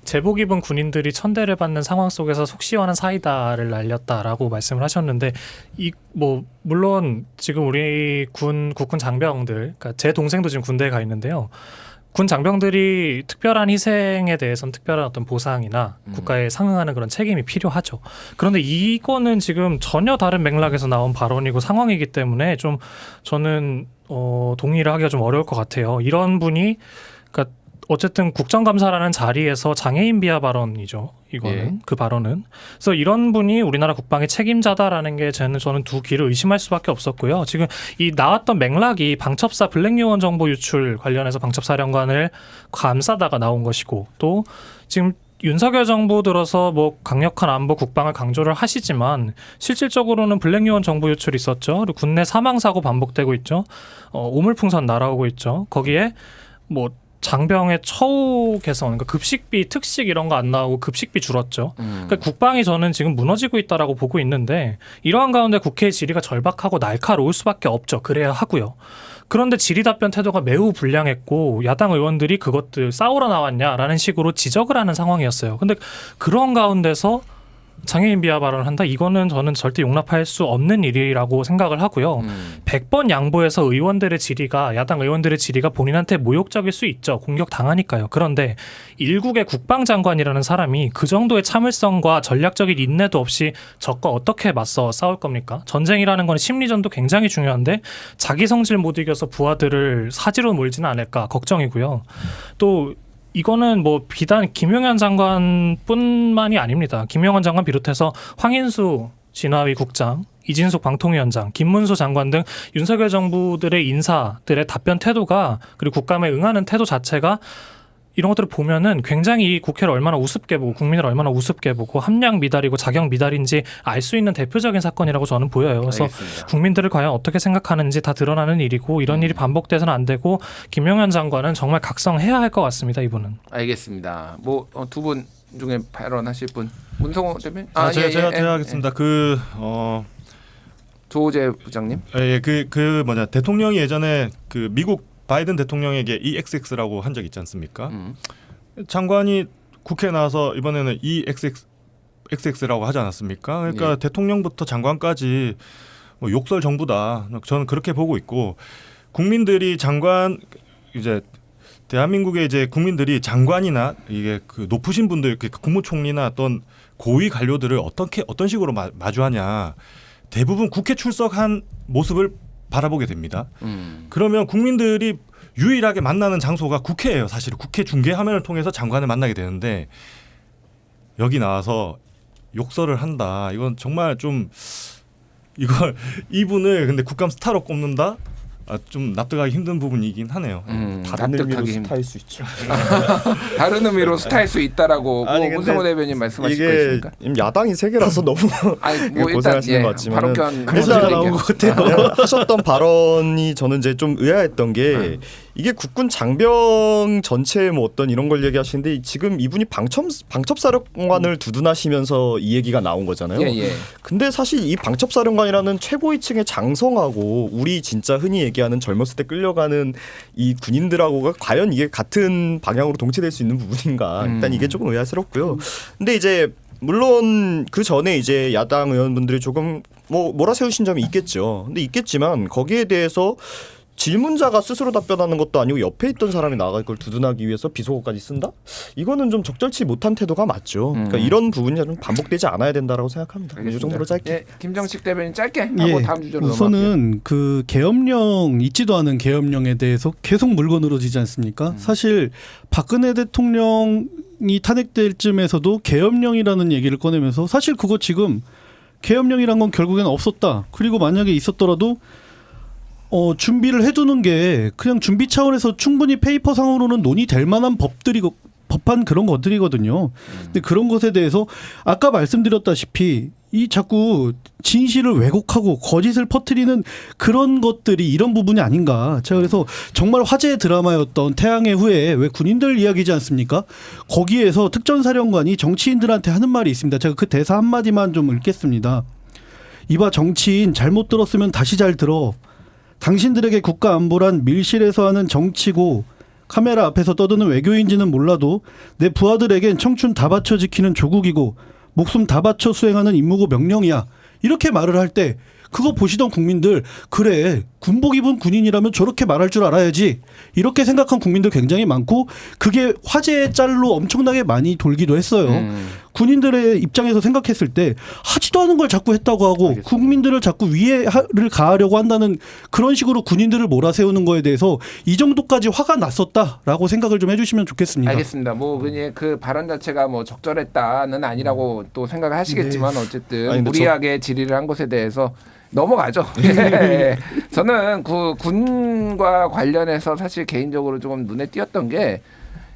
[SPEAKER 3] 제복 입은 군인들이 천대를 받는 상황 속에서 속 시원한 사이다를 날렸다라고 말씀을 하셨는데 이 뭐 물론 지금 우리 국군 장병들, 그러니까 제 동생도 지금 군대에 가 있는데요. 군 장병들이 특별한 희생에 대해서는 특별한 어떤 보상이나 국가에 상응하는 그런 책임이 필요하죠. 그런데 이거는 지금 전혀 다른 맥락에서 나온 발언이고 상황이기 때문에 좀 저는 동의를 하기가 좀 어려울 것 같아요. 이런 분이 그러니까 어쨌든 국정감사라는 자리에서 장애인 비하 발언이죠. 이거는
[SPEAKER 1] 예.
[SPEAKER 3] 그 발언은. 그래서 이런 분이 우리나라 국방의 책임자다라는 게 저는 두 귀를 의심할 수밖에 없었고요. 지금 이 나왔던 맥락이 방첩사 블랙요원 정보 유출 관련해서 방첩사령관을 감싸다가 나온 것이고 또 지금 윤석열 정부 들어서 뭐 강력한 안보 국방을 강조를 하시지만 실질적으로는 블랙요원 정보 유출이 있었죠. 그리고 국내 사망 사고 반복되고 있죠. 오물풍선 날아오고 있죠. 거기에 뭐 장병의 처우 개선, 그러니까 급식비, 특식 이런 거 안 나오고 급식비 줄었죠. 그러니까 국방이 저는 지금 무너지고 있다라고 보고 있는데 이러한 가운데 국회의 질의가 절박하고 날카로울 수밖에 없죠. 그래야 하고요. 그런데 질의 답변 태도가 매우 불량했고 야당 의원들이 그것들 싸우러 나왔냐라는 식으로 지적을 하는 상황이었어요. 근데 그런 가운데서 장애인 비하 발언을 한다? 이거는 저는 절대 용납할 수 없는 일이라고 생각을 하고요. 100번 양보해서 의원들의 질의가 야당 의원들의 질의가 본인한테 모욕적일 수 있죠. 공격 당하니까요. 그런데 일국의 국방장관이라는 사람이 그 정도의 참을성과 전략적인 인내도 없이 적과 어떻게 맞서 싸울 겁니까? 전쟁이라는 건 심리전도 굉장히 중요한데 자기 성질 못 이겨서 부하들을 사지로 몰지는 않을까 걱정이고요. 또 이거는 뭐 비단 김용현 장관뿐만이 아닙니다. 김용현 장관 비롯해서 황인수 진화위 국장, 이진숙 방통위원장, 김문수 장관 등 윤석열 정부들의 인사들의 답변 태도가 그리고 국감에 응하는 태도 자체가 이런 것들을 보면은 굉장히 이 국회를 얼마나 우습게 보고 국민을 얼마나 우습게 보고 함량 미달이고 자격 미달인지 알 수 있는 대표적인 사건이라고 저는 보여요. 그래서
[SPEAKER 1] 알겠습니다.
[SPEAKER 3] 국민들을 과연 어떻게 생각하는지 다 드러나는 일이고 이런 일이 반복돼서는 안 되고 김용현 장관은 정말 각성해야 할 것 같습니다. 이분은.
[SPEAKER 1] 알겠습니다. 뭐 두 분 중에 발언하실 분 문성호 대변인
[SPEAKER 4] 제가 하겠습니다.
[SPEAKER 1] 조재 부장님.
[SPEAKER 4] 뭐냐 대통령이 예전에 그 미국 바이든 대통령에게 EXX라고 한 적 있지 않습니까? 장관이 국회에 나와서 이번에는 EXX라고 하지 않았습니까? 그러니까
[SPEAKER 1] 예.
[SPEAKER 4] 대통령부터 장관까지 뭐 욕설 정부다. 저는 그렇게 보고 있고 국민들이 장관 이제 대한민국의 이제 국민들이 장관이나 이게 그 높으신 분들, 그 국무총리나 어떤 고위 관료들을 어떤 식으로 마주하냐. 대부분 국회 출석한 모습을 바라보게 됩니다. 그러면 국민들이 유일하게 만나는 장소가 국회예요. 사실 국회 중계 화면을 통해서 장관을 만나게 되는데 여기 나와서 욕설을 한다. 이건 정말 좀 이분을 근데 국감 스타로 꼽는다. 좀 납득하기 힘든 부분이긴 하네요.
[SPEAKER 5] 다른 의미로
[SPEAKER 1] 납득하기
[SPEAKER 5] 스타일 수 있죠.
[SPEAKER 1] 다른 의미로 스타일 수 있다라고
[SPEAKER 5] 아니,
[SPEAKER 1] 뭐 문성호
[SPEAKER 5] 근데
[SPEAKER 1] 대변인 말씀하실 거
[SPEAKER 5] 이게
[SPEAKER 1] 있습니까?
[SPEAKER 5] 야당이 세 개라서 너무
[SPEAKER 1] 아니 뭐 일단
[SPEAKER 5] 고생하시는 것 같지만
[SPEAKER 1] 발언권
[SPEAKER 2] 그래서
[SPEAKER 1] 드릴게요.
[SPEAKER 2] 나온 것 같아요.
[SPEAKER 5] 네, 하셨던 발언이 저는 이제 좀 의아했던 게 이게 국군 장병 전체 뭐 어떤 이런 걸 얘기하시는데 지금 이분이 방첩사령관을 두둔하시면서 이 얘기가 나온 거잖아요.
[SPEAKER 1] 예.
[SPEAKER 5] 근데 사실 이 방첩사령관이라는 최고위층의 장성하고 우리 진짜 흔히 얘기하는 젊었을 때 끌려가는 이 군인들하고가 과연 이게 같은 방향으로 동치될 수 있는 부분인가? 일단 이게 조금 의아스럽고요. 근데 이제 물론 그 전에 이제 야당 의원분들이 조금 뭐 몰아세우신 점이 있겠죠. 근데 있겠지만 거기에 대해서 질문자가 스스로 답변하는 것도 아니고 옆에 있던 사람이 나가 이걸 두둔하기 위해서 비속어까지 쓴다? 이거는 좀 적절치 못한 태도가 맞죠. 그러니까 이런 부분이 좀 반복되지 않아야 된다라고 생각합니다. 이 정도로 짧게.
[SPEAKER 1] 예, 김정식 대변인 짧게 하고 다음 주제로 넘어갈게요.
[SPEAKER 2] 우선은 그 계엄령 있지도 않은 계엄령에 대해서 계속 물건으로 지지 않습니까? 사실 박근혜 대통령이 탄핵될 쯤에서도 계엄령이라는 얘기를 꺼내면서 사실 그거 지금 계엄령이란 건 결국에는 없었다. 그리고 만약에 있었더라도 준비를 해두는 게 그냥 준비 차원에서 충분히 페이퍼상으로는 논의될 만한 법한 그런 것들이거든요. 근데 그런 것에 대해서 아까 말씀드렸다시피 이 자꾸 진실을 왜곡하고 거짓을 퍼뜨리는 그런 것들이 이런 부분이 아닌가. 제가 그래서 정말 화제의 드라마였던 태양의 후예 왜 군인들 이야기지 않습니까? 거기에서 특전사령관이 정치인들한테 하는 말이 있습니다. 제가 그 대사 한마디만 좀 읽겠습니다. 이봐 정치인 잘못 들었으면 다시 잘 들어. 당신들에게 국가 안보란 밀실에서 하는 정치고 카메라 앞에서 떠드는 외교인지는 몰라도 내 부하들에겐 청춘 다 바쳐 지키는 조국이고 목숨 다 바쳐 수행하는 임무고 명령이야. 이렇게 말을 할 때 그거 보시던 국민들 그래 군복 입은 군인이라면 저렇게 말할 줄 알아야지 이렇게 생각한 국민들 굉장히 많고 그게 화제의 짤로 엄청나게 많이 돌기도 했어요. 군인들의 입장에서 생각했을 때 하지도 않은 걸 자꾸 했다고 하고
[SPEAKER 1] 알겠습니다.
[SPEAKER 2] 국민들을 자꾸 위해를 가하려고 한다는 그런 식으로 군인들을 몰아세우는 거에 대해서 이 정도까지 화가 났었다라고 생각을 좀 해주시면 좋겠습니다.
[SPEAKER 1] 알겠습니다. 뭐 그냥 그 발언 자체가 뭐 적절했다는 아니라고 또 생각을 하시겠지만 어쨌든
[SPEAKER 5] 아니, 근데
[SPEAKER 1] 무리하게 질의를 한 것에 대해서 넘어가죠. 예. 저는 그 군과 관련해서 사실 개인적으로 조금 눈에 띄었던 게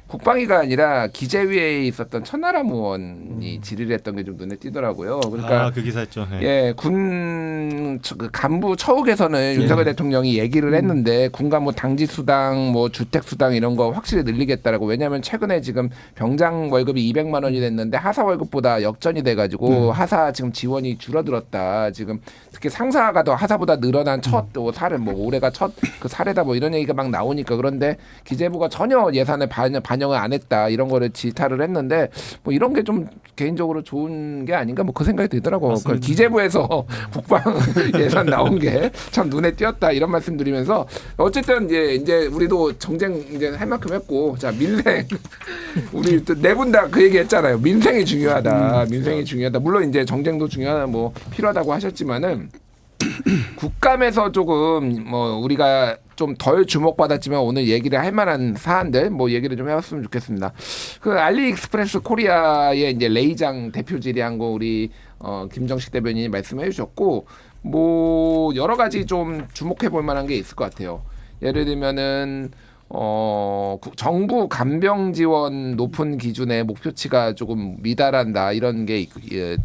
[SPEAKER 1] 국방위가 아니라 기재위에 있었던 천하람 의원이 질의를 했던 게 좀 눈에 띄더라고요. 그러니까
[SPEAKER 4] 그 기사였죠. 네.
[SPEAKER 1] 예, 그 간부 처욱에서는 윤석열 대통령이 얘기를 했는데 군간 뭐 당지 수당, 뭐 주택 수당 이런 거 확실히 늘리겠다라고. 왜냐하면 최근에 지금 병장 월급이 200만 원이 됐는데 하사 월급보다 역전이 돼가지고 하사 지금 지원이 줄어들었다. 지금 특히 상사가 더 하사보다 늘어난 첫 사례, 뭐 올해가 첫 그 사례다 뭐 이런 얘기가 막 나오니까. 그런데 기재부가 전혀 예산에 반영을 안 했다 이런 거를 지탄을 했는데 뭐 이런 게 좀 개인적으로 좋은 게 아닌가 뭐 그 생각이 들더라고. 그 기재부에서 국방 예산 나온 게 참 눈에 띄었다 이런 말씀드리면서 어쨌든 이제 우리도 정쟁 이제 할 만큼 했고 자 민생 우리 네 분 다 그 얘기 했잖아요. 민생이 중요하다. 민생이 중요하다. 물론 이제 정쟁도 중요하다 뭐 필요하다고 하셨지만은 국감에서 조금 뭐 우리가 좀 덜 주목받았지만 오늘 얘기를 할 만한 사안들 뭐 얘기를 좀 해봤으면 좋겠습니다. 그 알리익스프레스 코리아의 이제 레이장 대표 질의한 거 우리 김정식 대변인이 말씀해 주셨고 뭐 여러 가지 좀 주목해 볼 만한 게 있을 것 같아요. 예를 들면은 정부 간병 지원 높은 기준의 목표치가 조금 미달한다 이런 게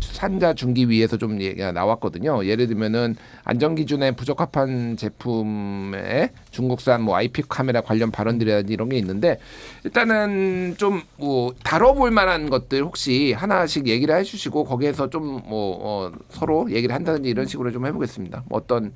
[SPEAKER 1] 산자 중기위에서 좀 얘기가 나왔거든요. 예를 들면은 안전 기준에 부적합한 제품에 중국산 뭐 IP 카메라 관련 발언들이라든지 이런 게 있는데 일단은 좀 뭐 다뤄볼 만한 것들 혹시 하나씩 얘기를 해주시고 거기에서 좀 뭐 서로 얘기를 한다든지 이런 식으로 좀 해보겠습니다. 어떤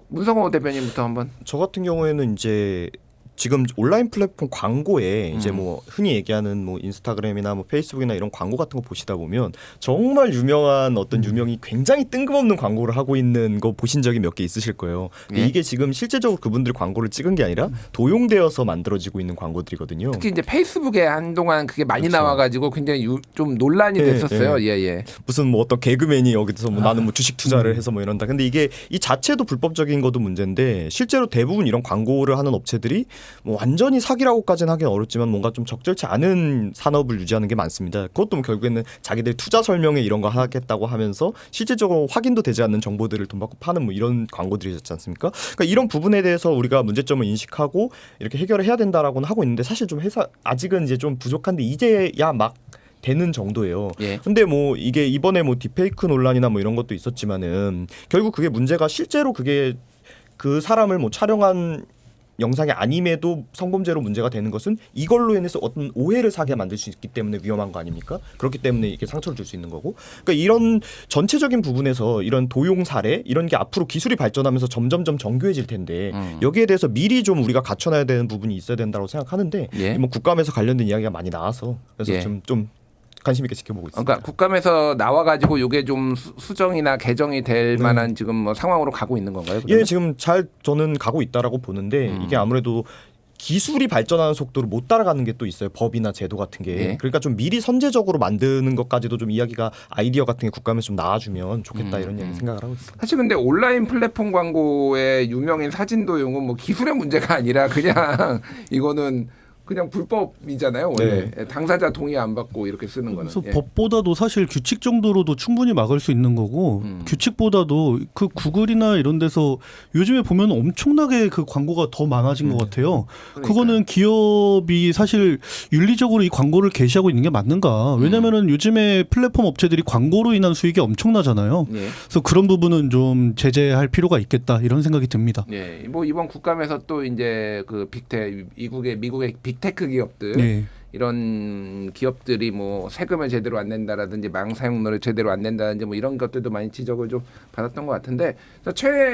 [SPEAKER 1] 문성호 대변인부터 한번.
[SPEAKER 5] 저 같은 경우에는 이제 지금 온라인 플랫폼 광고에 이제 뭐 흔히 얘기하는 뭐 인스타그램이나 뭐 페이스북이나 이런 광고 같은 거 보시다 보면 정말 유명한 어떤 유명이 굉장히 뜬금없는 광고를 하고 있는 거 보신 적이 몇 개 있으실 거예요. 근데
[SPEAKER 1] 예?
[SPEAKER 5] 이게 지금 실제적으로 그분들이 광고를 찍은 게 아니라 도용되어서 만들어지고 있는 광고들이거든요.
[SPEAKER 1] 특히 이제 페이스북에 한동안 그게 많이
[SPEAKER 5] 그렇죠.
[SPEAKER 1] 나와가지고 굉장히 좀 논란이
[SPEAKER 5] 예,
[SPEAKER 1] 됐었어요. 예.
[SPEAKER 5] 무슨 뭐 어떤 개그맨이 여기서 뭐 나는 뭐 주식 투자를 해서 뭐 이런다. 근데 이게 이 자체도 불법적인 것도 문제인데 실제로 대부분 이런 광고를 하는 업체들이 뭐 완전히 사기라고까지는 하긴 어렵지만 뭔가 좀 적절치 않은 산업을 유지하는 게 많습니다. 그것도 뭐 결국에는 자기들 투자 설명에 이런 거 하겠다고 하면서 실질적으로 확인도 되지 않는 정보들을 돈 받고 파는 뭐 이런 광고들이 있지 않습니까? 그러니까 이런 부분에 대해서 우리가 문제점을 인식하고 이렇게 해결을 해야 된다라고는 하고 있는데 사실 좀 아직은 이제 좀 부족한데 이제야 막 되는 정도예요.
[SPEAKER 1] 예.
[SPEAKER 5] 근데 뭐 이게 이번에 뭐 딥페이크 논란이나 뭐 이런 것도 있었지만은 결국 그게 문제가 실제로 그게 그 사람을 뭐 촬영한 영상이 아님에도 성범죄로 문제가 되는 것은 이걸로 인해서 어떤 오해를 사게 만들 수 있기 때문에 위험한 거 아닙니까? 그렇기 때문에 이게 상처를 줄 수 있는 거고. 그러니까 이런 전체적인 부분에서 이런 도용 사례 이런 게 앞으로 기술이 발전하면서 점점점 정교해질 텐데 여기에 대해서 미리 좀 우리가 갖춰놔야 되는 부분이 있어야 된다고 생각하는데
[SPEAKER 1] 예.
[SPEAKER 5] 뭐 국감에서 관련된 이야기가 많이 나와서 그래서
[SPEAKER 1] 예.
[SPEAKER 5] 좀 관심 있게 지켜보고 있습니다.
[SPEAKER 1] 그러니까 국감에서 나와가지고 이게 좀 수정이나 개정이 될
[SPEAKER 5] 네.
[SPEAKER 1] 만한 지금 뭐 상황으로 가고 있는 건가요?
[SPEAKER 5] 예,
[SPEAKER 1] 그러면?
[SPEAKER 5] 지금 잘 저는 가고 있다라고 보는데 이게 아무래도 기술이 발전하는 속도를 못 따라가는 게 또 있어요. 법이나 제도 같은 게.
[SPEAKER 1] 예.
[SPEAKER 5] 그러니까 좀 미리 선제적으로 만드는 것까지도 좀 이야기가 아이디어 같은 게 국감에서 좀 나와주면 좋겠다 이런 얘기 생각을 하고 있습니다.
[SPEAKER 1] 사실 근데 온라인 플랫폼 광고의 유명인 사진도용은 뭐 기술의 문제가 아니라 그냥 이거는 그냥 불법이잖아요. 원래 당사자 동의 안 받고 이렇게 쓰는 거는.
[SPEAKER 2] 그래서
[SPEAKER 1] 예.
[SPEAKER 2] 법보다도 사실 규칙 정도로도 충분히 막을 수 있는 거고 규칙보다도 그 구글이나 이런 데서 요즘에 보면 엄청나게 그 광고가 더 많아진 것 같아요. 그거는 기업이 사실 윤리적으로 이 광고를 게시하고 있는 게 맞는가? 왜냐면은 요즘에 플랫폼 업체들이 광고로 인한 수익이 엄청나잖아요.
[SPEAKER 1] 예.
[SPEAKER 2] 그래서 그런 부분은 좀 제재할 필요가 있겠다 이런 생각이 듭니다.
[SPEAKER 1] 예, 뭐 이번 국감에서 또 이제 그 미국의 빅테크 기업들
[SPEAKER 2] 네.
[SPEAKER 1] 이런 기업들이 뭐 세금을 제대로 안 낸다라든지 망 사용료를 제대로 안 낸다든지 뭐 이런 것들도 많이 지적을 좀 받았던 것 같은데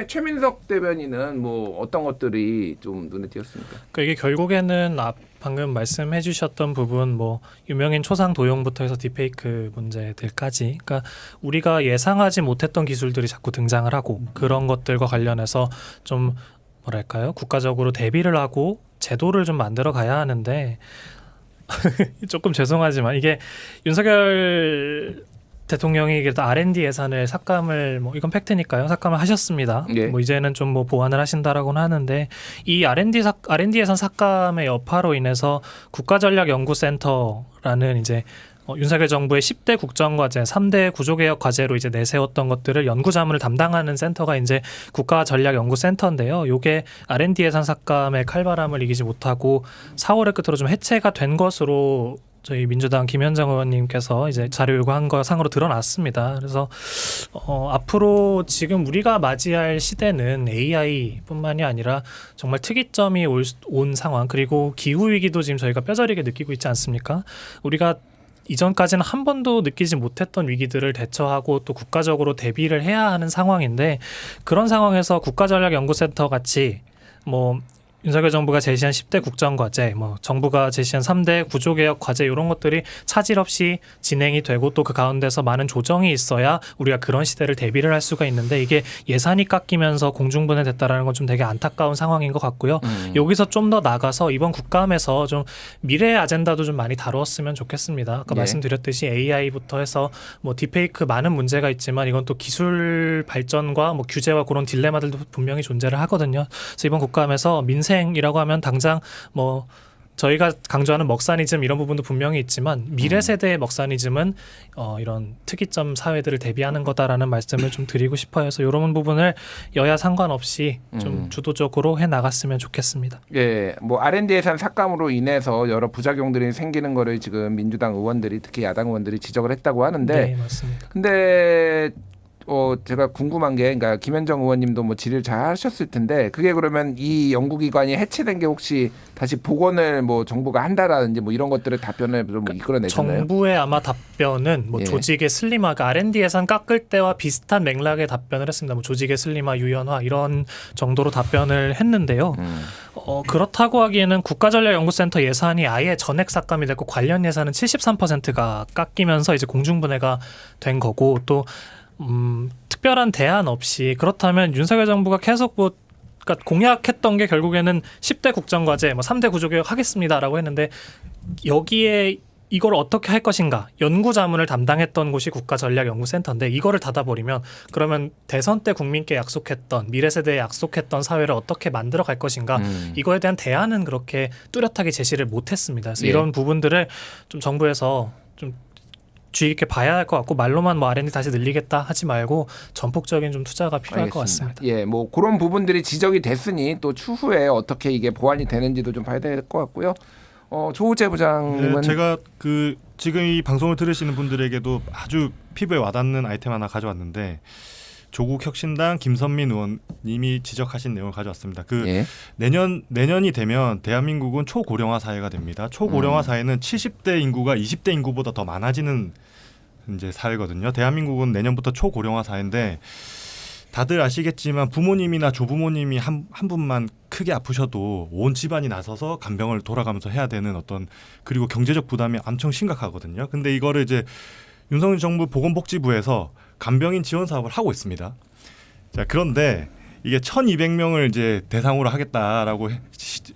[SPEAKER 1] 최민석 대변인은 뭐 어떤 것들이 좀 눈에 띄었습니까?
[SPEAKER 3] 그러니까 이게 결국에는 방금 말씀해주셨던 부분 뭐 유명인 초상 도용부터 해서 딥페이크 문제들까지 그러니까 우리가 예상하지 못했던 기술들이 자꾸 등장을 하고 그런 것들과 관련해서 좀 뭐랄까요 국가적으로 대비를 하고 제도를 좀 만들어 가야 하는데 조금 죄송하지만 이게 윤석열 대통령이 그래도 R&D 예산을 삭감을 뭐 이건 팩트니까요 삭감을 하셨습니다.
[SPEAKER 1] 예.
[SPEAKER 3] 뭐 이제는 좀 뭐 보완을 하신다라고는 하는데 이 R&D 예산 삭감의 여파로 인해서 국가전략연구센터라는 이제 윤석열 정부의 10대 국정과제, 3대 구조개혁 과제로 이제 내세웠던 것들을 연구자문을 담당하는 센터가 이제 국가전략연구센터인데요. 요게 R&D 예산 삭감의 칼바람을 이기지 못하고 4월의 끝으로 좀 해체가 된 것으로 저희 민주당 김현정 의원님께서 이제 자료 요구한 거 상으로 드러났습니다. 그래서 앞으로 지금 우리가 맞이할 시대는 AI뿐만이 아니라 정말 특이점이 온 상황 그리고 기후 위기도 지금 저희가 뼈저리게 느끼고 있지 않습니까? 우리가 이전까지는 한 번도 느끼지 못했던 위기들을 대처하고 또 국가적으로 대비를 해야 하는 상황인데 그런 상황에서 국가전략연구센터 같이 뭐 윤석열 정부가 제시한 10대 국정과제, 뭐 정부가 제시한 3대 구조개혁 과제 이런 것들이 차질 없이 진행이 되고 또 그 가운데서 많은 조정이 있어야 우리가 그런 시대를 대비를 할 수가 있는데 이게 예산이 깎이면서 공중분해됐다라는 건 좀 되게 안타까운 상황인 것 같고요. 여기서 좀 더 나가서 이번 국감에서 좀 미래의 아젠다도 좀 많이 다루었으면 좋겠습니다. 아까
[SPEAKER 1] 예.
[SPEAKER 3] 말씀드렸듯이 AI부터 해서 뭐 딥페이크 많은 문제가 있지만 이건 또 기술 발전과 뭐 규제와 그런 딜레마들도 분명히 존재를 하거든요. 그래서 이번 국감에서 민생이라고 하면 당장 뭐 저희가 강조하는 먹사니즘 이런 부분도 분명히 있지만 미래 세대의 먹사니즘은 이런 특이점 사회들을 대비하는 거다라는 말씀을 좀 드리고 싶어요. 그래서 이런 부분을 여야 상관없이 좀 주도적으로 해 나갔으면 좋겠습니다.
[SPEAKER 1] 예, 뭐 R&D 예산 삭감으로 인해서 여러 부작용들이 생기는 거를 지금 민주당 의원들이 특히 야당 의원들이 지적을 했다고 하는데
[SPEAKER 3] 네, 맞습니다.
[SPEAKER 1] 근데 제가 궁금한 게, 그러니까 김현정 의원님도 뭐 질의를 잘 하셨을 텐데, 그게 그러면 이 연구기관이 해체된 게 혹시 다시 복원을 뭐 정부가 한다라든지 뭐 이런 것들을 답변을 좀 이끌어내잖아요.
[SPEAKER 3] 정부의 아마 답변은 뭐
[SPEAKER 1] 예.
[SPEAKER 3] 조직의 슬림화가 R&D 예산 깎을 때와 비슷한 맥락의 답변을 했습니다. 뭐 조직의 슬림화, 유연화 이런 정도로 답변을 했는데요. 그렇다고 하기에는 국가전략연구센터 예산이 아예 전액 삭감이 됐고 관련 예산은 73%가 깎이면서 이제 공중분해가 된 거고 또 특별한 대안 없이 그렇다면 윤석열 정부가 계속 뭐 그러니까 공약했던 게 결국에는 10대 국정과제, 뭐 3대 구조개혁 하겠습니다라고 했는데 여기에 이걸 어떻게 할 것인가 연구자문을 담당했던 곳이 국가전략연구센터인데 이거를 닫아버리면 그러면 대선 때 국민께 약속했던 미래 세대에 약속했던 사회를 어떻게 만들어 갈 것인가 이거에 대한 대안은 그렇게 뚜렷하게 제시를 못했습니다. 그래서
[SPEAKER 1] 예.
[SPEAKER 3] 이런 부분들을 좀 정부에서 좀 주의 깊게 봐야 할 것 같고 말로만 뭐 R&D 다시 늘리겠다 하지 말고 전폭적인 좀 투자가 필요할 것 같습니다.
[SPEAKER 1] 예, 뭐 그런 부분들이 지적이 됐으니 또 추후에 어떻게 이게 보완이 되는지도 좀 봐야 될 것 같고요. 조우재 부장님은
[SPEAKER 4] 제가 그 지금 이 방송을 들으시는 분들에게도 아주 피부에 와닿는 아이템 하나 가져왔는데 조국 혁신당 김선민 의원님이 지적하신 내용을 가져왔습니다.
[SPEAKER 1] 예.
[SPEAKER 4] 내년이 되면 대한민국은 초고령화 사회가 됩니다. 초고령화 사회는 70대 인구가 20대 인구보다 더 많아지는 이제 사회거든요. 대한민국은 내년부터 초고령화 사회인데 다들 아시겠지만 부모님이나 조부모님이 한 분만 크게 아프셔도 온 집안이 나서서 간병을 돌아가면서 해야 되는 어떤 그리고 경제적 부담이 엄청 심각하거든요. 근데 이거를 이제 윤석열 정부 보건복지부에서 간병인 지원 사업을 하고 있습니다. 자, 그런데 이게 1,200명을 이제 대상으로 하겠다라고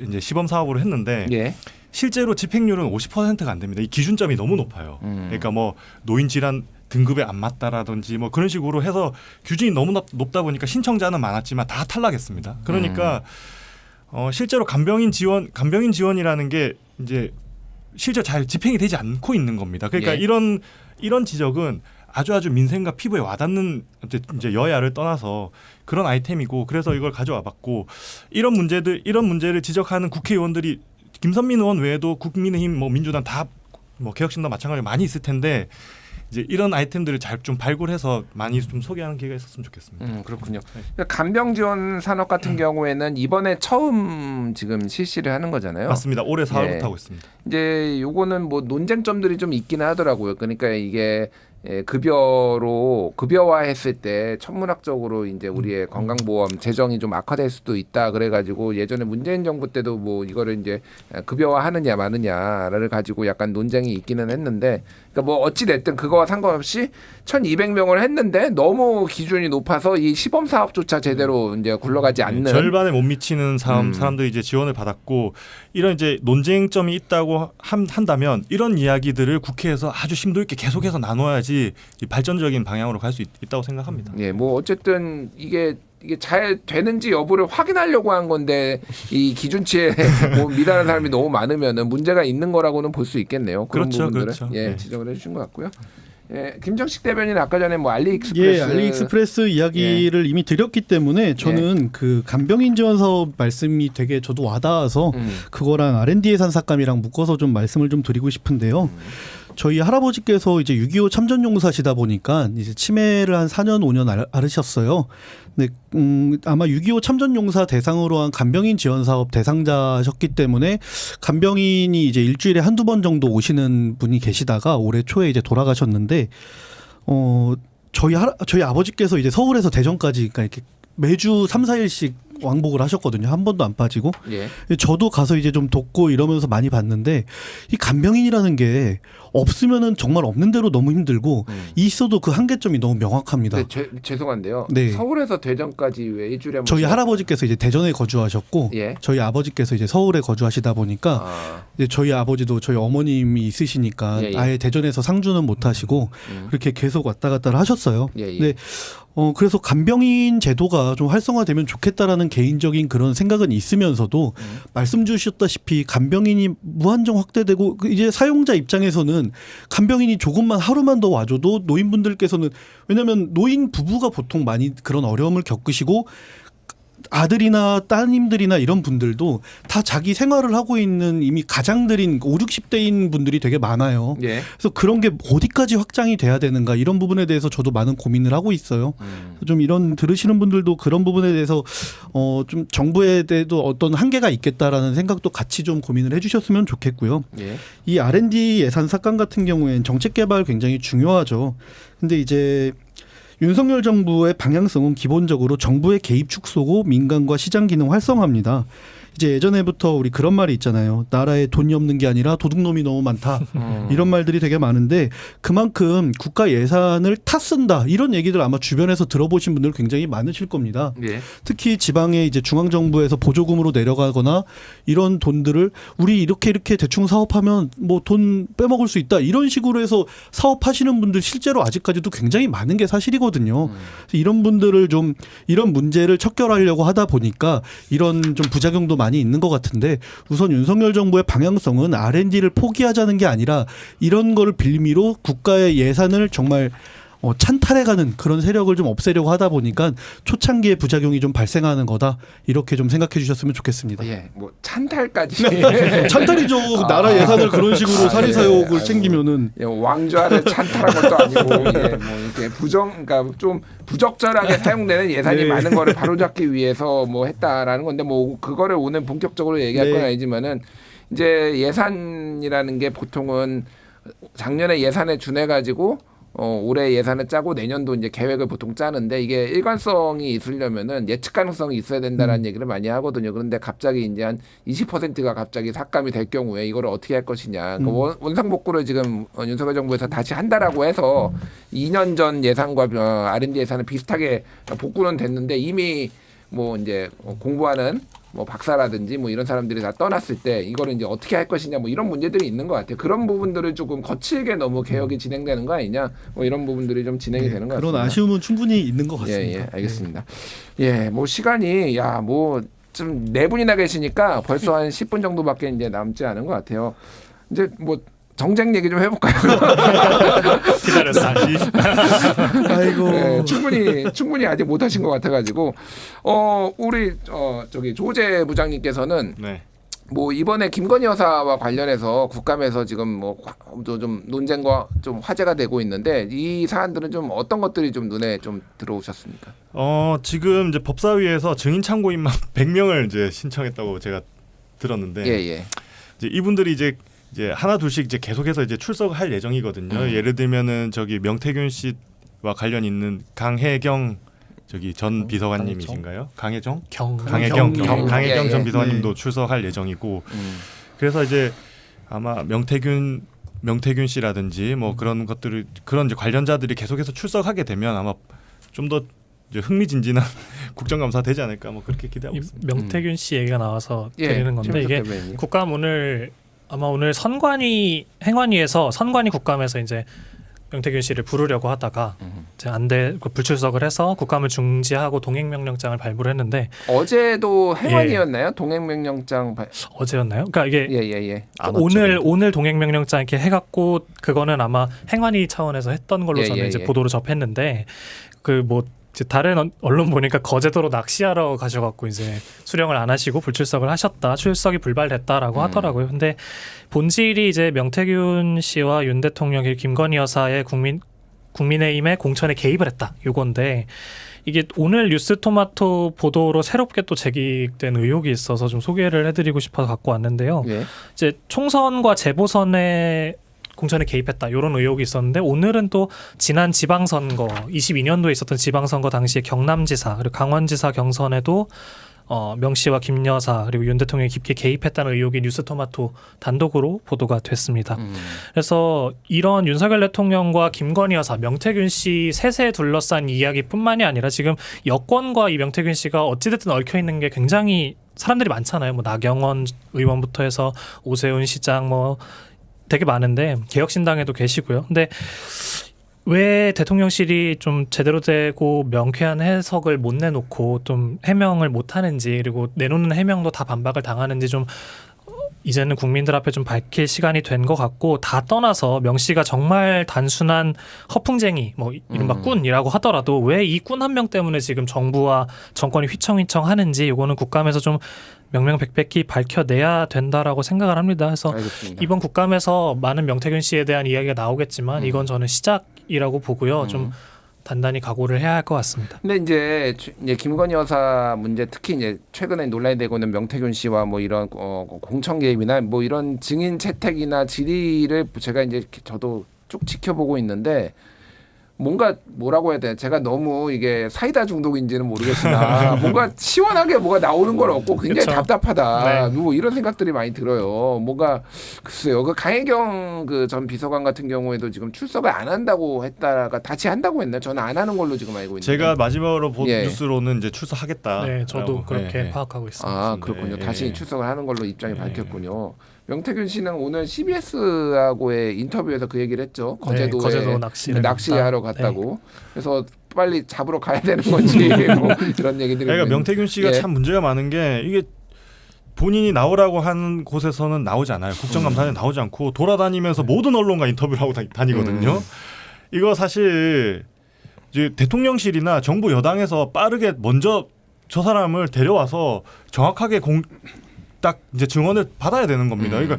[SPEAKER 4] 이제 시범 사업으로 했는데
[SPEAKER 1] 예.
[SPEAKER 4] 실제로 집행률은 50%가 안 됩니다. 이 기준점이 너무 높아요. 그러니까 뭐 노인 질환 등급에 안 맞다라든지 뭐 그런 식으로 해서 규준이 너무 높다 보니까 신청자는 많았지만 다 탈락했습니다. 그러니까 실제로 간병인 지원이라는 게 이제 실제 잘 집행이 되지 않고 있는 겁니다. 그러니까
[SPEAKER 1] 예.
[SPEAKER 4] 이런 지적은 아주 민생과 피부에 와닿는 이제 여야를 떠나서 그런 아이템이고 그래서 이걸 가져와봤고 이런 문제를 지적하는 국회의원들이 김선민 의원 외에도 국민의힘, 뭐 민주당 다 뭐 개혁신당 마찬가지로 많이 있을 텐데 이제 이런 아이템들을 잘 좀 발굴해서 많이 좀 소개하는 기회가 있었으면 좋겠습니다.
[SPEAKER 1] 그렇군요. 그러니까 간병 지원 산업 같은 경우에는 이번에 처음 지금 실시를 하는 거잖아요.
[SPEAKER 4] 맞습니다. 올해 4월부터
[SPEAKER 1] 예.
[SPEAKER 4] 하고 있습니다.
[SPEAKER 1] 이제 요거는 뭐 논쟁점들이 좀 있긴 하더라고요. 그러니까 이게 급여화했을 때 천문학적으로 이제 우리의 건강보험 재정이 좀 악화될 수도 있다. 그래가지고 예전에 문재인 정부 때도 뭐 이거를 이제 급여화하느냐 마느냐를 가지고 약간 논쟁이 있기는 했는데, 그러니까 뭐 어찌 됐든 그거와 상관없이 1,200명을 했는데 너무 기준이 높아서 이 시범 사업조차 제대로 이제 굴러가지 않는
[SPEAKER 4] 절반에 못 미치는 사람들이 이제 지원을 받았고 이런 이제 논쟁점이 있다고 한다면 이런 이야기들을 국회에서 아주 심도 있게 계속해서 나눠야지 이 발전적인 방향으로 갈 수 있다고 생각합니다.
[SPEAKER 1] 예, 뭐 어쨌든 이게 잘 되는지 여부를 확인하려고 한 건데 이 기준치에 뭐 미달하는 사람이 너무 많으면은 문제가 있는 거라고는 볼 수 있겠네요. 그런
[SPEAKER 4] 그렇죠,
[SPEAKER 1] 부분들은
[SPEAKER 4] 그렇죠.
[SPEAKER 1] 예,
[SPEAKER 4] 네.
[SPEAKER 1] 지적을 해주신 것 같고요. 예, 김정식 대변인 아까 전에 뭐 알리익스프레스,
[SPEAKER 2] 예, 알리익스프레스 이야기를 이미 드렸기 때문에 저는 그 간병인 지원 사업 말씀이 되게 저도 와닿아서 그거랑 R&D 예산 삭감이랑 묶어서 좀 말씀을 좀 드리고 싶은데요. 저희 할아버지께서 이제 6.25 참전용사시다 보니까 이제 치매를 한 4년 5년 앓으셨어요. 근데 아마 6.25 참전용사 대상으로 한 간병인 지원 사업 대상자셨기 때문에 간병인이 이제 일주일에 한두 번 정도 오시는 분이 계시다가 올해 초에 이제 돌아가셨는데 저희 아버지께서 이제 서울에서 대전까지 그러니까 이렇게 매주 3, 4일씩 왕복을 하셨거든요. 한 번도 안 빠지고.
[SPEAKER 1] 예.
[SPEAKER 2] 저도 가서 이제 좀 돕고 이러면서 많이 봤는데 이 간병인이라는 게 없으면은 정말 없는 대로 너무 힘들고 있어도 그 한계점이 너무 명확합니다.
[SPEAKER 1] 근데 죄송한데요.
[SPEAKER 2] 네.
[SPEAKER 1] 서울에서 대전까지 왜 일주일에 한
[SPEAKER 2] 저희
[SPEAKER 1] 번씩-
[SPEAKER 2] 할아버지께서 이제 대전에 거주하셨고
[SPEAKER 1] 예.
[SPEAKER 2] 저희 아버지께서 이제 서울에 거주하시다 보니까 이제 저희 아버지도 저희 어머님이 있으시니까
[SPEAKER 1] 예, 예.
[SPEAKER 2] 아예 대전에서 상주는 못 하시고 그렇게 계속 왔다 갔다를 하셨어요.
[SPEAKER 1] 예, 예.
[SPEAKER 2] 근데 그래서 간병인 제도가 좀 활성화되면 좋겠다라는 개인적인 그런 생각은 있으면서도 말씀 주셨다시피 간병인이 무한정 확대되고 이제 사용자 입장에서는 간병인이 조금만 하루만 더 와줘도 노인분들께서는 왜냐하면 노인 부부가 보통 많이 그런 어려움을 겪으시고 아들이나 따님들이나 이런 분들도 다 자기 생활을 하고 있는 이미 가장들인 5, 60대인 분들이 되게 많아요.
[SPEAKER 1] 예.
[SPEAKER 2] 그래서 그런 게 어디까지 확장이 돼야 되는가 이런 부분에 대해서 저도 많은 고민을 하고 있어요. 좀 이런 들으시는 분들도 그런 부분에 대해서 좀 정부에 대해도 어떤 한계가 있겠다라는 생각도 같이 좀 고민을 해주셨으면 좋겠고요.
[SPEAKER 1] 예.
[SPEAKER 2] 이 R&D 예산 삭감 같은 경우에는 정책 개발 굉장히 중요하죠. 근데 이제 윤석열 정부의 방향성은 기본적으로 정부의 개입 축소고 민간과 시장 기능 활성화입니다. 이제 예전에부터 우리 그런 말이 있잖아요. 나라에 돈이 없는 게 아니라 도둑놈이 너무 많다. 이런 말들이 되게 많은데 그만큼 국가 예산을 탔쓴다. 이런 얘기들 아마 주변에서 들어보신 분들 굉장히 많으실 겁니다.
[SPEAKER 1] 예.
[SPEAKER 2] 특히 지방의 이제 중앙정부에서 보조금으로 내려가거나 이런 돈들을 우리 이렇게 대충 사업하면 뭐 돈 빼먹을 수 있다. 이런 식으로 해서 사업하시는 분들 실제로 아직까지도 굉장히 많은 게 사실이거든요. 그래서 이런 분들을 좀 이런 문제를 척결하려고 하다 보니까 이런 좀 부작용도 많이 있는 것 같은데 우선 윤석열 정부의 방향성은 R&D를 포기하자는 게 아니라 이런 거를 빌미로 국가의 예산을 정말 찬탈해가는 그런 세력을 좀 없애려고 하다 보니까 초창기에 부작용이 좀 발생하는 거다 이렇게 좀 생각해 주셨으면 좋겠습니다.
[SPEAKER 1] 예. 뭐 찬탈까지.
[SPEAKER 2] 찬탈이죠. 나라 예산을 그런 식으로 사리사욕을
[SPEAKER 1] 예.
[SPEAKER 2] 챙기면은
[SPEAKER 1] 예, 왕좌를 찬탈한 것도 아니고 예, 뭐 이렇게 그러니까 좀 부적절하게 사용되는 예산이
[SPEAKER 2] 네.
[SPEAKER 1] 많은 거를 바로잡기 위해서 뭐 했다라는 건데 뭐 그거를 오늘 본격적으로 얘기할
[SPEAKER 2] 네.
[SPEAKER 1] 건 아니지만은 이제 예산이라는 게 보통은 작년에 예산에 준해 가지고 올해 예산을 짜고 내년도 이제 계획을 보통 짜는데 이게 일관성이 있으려면은 예측 가능성이 있어야 된다라는 얘기를 많이 하거든요. 그런데 갑자기 이제 한 20%가 갑자기 삭감이 될 경우에 이거를 어떻게 할 것이냐. 그 원상복구를 지금 윤석열 정부에서 다시 한다라고 해서 2년 전 예산과 R&D 예산은 비슷하게 복구는 됐는데 이미 뭐 이제 공부하는 뭐 박사라든지 뭐 이런 사람들이 다 떠났을 때 이거를 이제 어떻게 할 것이냐 뭐 이런 문제들이 있는 것 같아요. 그런 부분들을 조금 거칠게 너무 개혁이 진행되는 거 아니냐 뭐 이런 부분들이 좀 진행이 되는 것 같습니다.
[SPEAKER 2] 그런 아쉬움은 충분히 있는 것 같습니다.
[SPEAKER 1] 예, 알겠습니다. 예, 뭐 시간이 뭐 좀 네 분이나 계시니까 벌써 한 10분 정도밖에 이제 남지 않은 것 같아요. 이제 뭐 정쟁 얘기 좀 해볼까요?
[SPEAKER 3] 기다렸어.
[SPEAKER 2] 아이고.
[SPEAKER 1] 네, 충분히 아직 못하신 것 같아가지고 우리 저기 조재 부장님께서는
[SPEAKER 4] 네.
[SPEAKER 1] 뭐 이번에 김건희 여사와 관련해서 국감에서 지금 뭐 좀 논쟁과 좀 화제가 되고 있는데 이 사안들은 좀 어떤 것들이 좀 눈에 좀 들어오셨습니까?
[SPEAKER 4] 지금 이제 법사위에서 증인 참고인만 100명을 이제 신청했다고 제가 들었는데
[SPEAKER 1] 예.
[SPEAKER 4] 이제 이분들이 이제 하나 둘씩 이제 계속해서 이제 출석할 예정이거든요. 예를 들면은 저기 명태균 씨와 관련 있는 강혜경 저기 전 비서관님이신가요? 강혜경
[SPEAKER 2] 강혜경
[SPEAKER 4] 전
[SPEAKER 1] 예.
[SPEAKER 4] 비서관님도 출석할 예정이고 그래서 이제 아마 명태균 씨라든지 뭐 그런 것들을 그런 이제 관련자들이 계속해서 출석하게 되면 아마 좀 더 흥미진진한 국정감사 되지 않을까 뭐 그렇게 기대하고 있습니다.
[SPEAKER 3] 명태균 씨 얘기가 나와서
[SPEAKER 1] 예,
[SPEAKER 3] 드리는 건데 이게
[SPEAKER 1] 대변인님.
[SPEAKER 3] 국감 오늘 행안위에서 선관위 국감에서 이제 명태균 씨를 부르려고 하다가 이제 불출석을 해서 국감을 중지하고 동행명령장을 발부를 했는데
[SPEAKER 1] 어제도 행안이었나요? 동행명령장
[SPEAKER 3] 어제였나요? 그러니까 이게
[SPEAKER 1] 예.
[SPEAKER 5] 안 왔죠,
[SPEAKER 3] 오늘 동행명령장 이렇게 해갖고 그거는 아마 행안위 차원에서 했던 걸로 저는 이제 보도를 접했는데 그 뭐 다른 언론 보니까 거제도로 낚시하러 가셔갖고 이제 수령을 안 하시고 불출석을 하셨다, 출석이 불발됐다라고 하더라고요. 근데 본질이 이제 명태균 씨와 윤 대통령이 김건희 여사의 국민의힘의 공천에 개입을 했다 요건데 이게 오늘 뉴스토마토 보도로 새롭게 또 제기된 의혹이 있어서 좀 소개를 해드리고 싶어서 갖고 왔는데요.
[SPEAKER 1] 예.
[SPEAKER 3] 이제 총선과 재보선에 공천에 개입했다 이런 의혹이 있었는데 오늘은 또 지난 지방선거 22년도에 있었던 지방선거 당시에 경남지사 그리고 강원지사 경선에도 명 씨와 김 여사 그리고 윤 대통령이 깊게 개입했다는 의혹이 뉴스토마토 단독으로 보도가 됐습니다. 그래서 이런 윤석열 대통령과 김건희 여사, 명태균 씨 셋에 둘러싼 이야기뿐만이 아니라 지금 여권과 이 명태균 씨가 어찌됐든 얽혀 있는 게 굉장히 사람들이 많잖아요. 뭐 나경원 의원부터 해서 오세훈 시장 뭐 되게 많은데 개혁신당에도 계시고요. 근데 왜 대통령실이 좀 제대로 되고 명쾌한 해석을 못 내놓고 좀 해명을 못 하는지 그리고 내놓는 해명도 다 반박을 당하는지 좀 이제는 국민들 앞에 좀 밝힐 시간이 된 것 같고 다 떠나서 명 씨가 정말 단순한 허풍쟁이 뭐 이른바 꾼이라고 하더라도 왜 이 꾼 한 명 때문에 지금 정부와 정권이 휘청휘청 하는지 이거는 국감에서 좀 명명백백히 밝혀내야 된다라고 생각을 합니다. 그래서
[SPEAKER 1] 알겠습니다.
[SPEAKER 3] 이번 국감에서 많은 명태균 씨에 대한 이야기가 나오겠지만 이건 저는 시작이라고 보고요. 좀 단단히 각오를 해야 할 것 같습니다.
[SPEAKER 1] 근데 이제 김건희 여사 문제 특히 이제 최근에 논란이 되고 있는 명태균 씨와 뭐 이런 공천 개입이나 뭐 이런 증인 채택이나 질의를 제가 이제 저도 쭉 지켜보고 있는데 뭔가 뭐라고 해야 되나 제가 너무 이게 사이다 중독인지는 모르겠으나 뭔가 시원하게 뭐가 나오는 건 없고 굉장히
[SPEAKER 3] 그쵸.
[SPEAKER 1] 답답하다
[SPEAKER 3] 네.
[SPEAKER 1] 뭐 이런 생각들이 많이 들어요. 뭔가 글쎄요. 그 강혜경 그 전 비서관 같은 경우에도 지금 출석을 안 한다고 했다가 다시 한다고 했나요? 저는 안 하는 걸로 지금 알고 있는데.
[SPEAKER 4] 제가 마지막으로 본
[SPEAKER 1] 예.
[SPEAKER 4] 뉴스로는 이제 출석하겠다.
[SPEAKER 3] 네, 저도 그렇게
[SPEAKER 4] 예.
[SPEAKER 3] 파악하고 있습니다.
[SPEAKER 1] 아 그렇군요.
[SPEAKER 4] 예.
[SPEAKER 1] 다시 출석을 하는 걸로 입장이
[SPEAKER 4] 예.
[SPEAKER 1] 밝혔군요. 명태균 씨는 오늘 CBS하고의 인터뷰에서 그 얘기를 했죠.
[SPEAKER 3] 네,
[SPEAKER 1] 거제도에
[SPEAKER 3] 거제도
[SPEAKER 1] 낚시하러
[SPEAKER 3] 갔다.
[SPEAKER 1] 갔다고. 그래서 빨리 잡으러 가야 되는 건지 뭐 이런 얘기들이.
[SPEAKER 4] 그러니까 명태균 씨가
[SPEAKER 1] 예.
[SPEAKER 4] 참 문제가 많은 게 이게 본인이 나오라고 하는 곳에서는 나오지 않아요. 국정감사에 나오지 않고 돌아다니면서 모든 언론과 인터뷰를 하고 다니거든요. 이거 사실 이제 대통령실이나 정부 여당에서 빠르게 먼저 저 사람을 데려와서 정확하게 딱 이제 증언을 받아야 되는 겁니다. 그러니까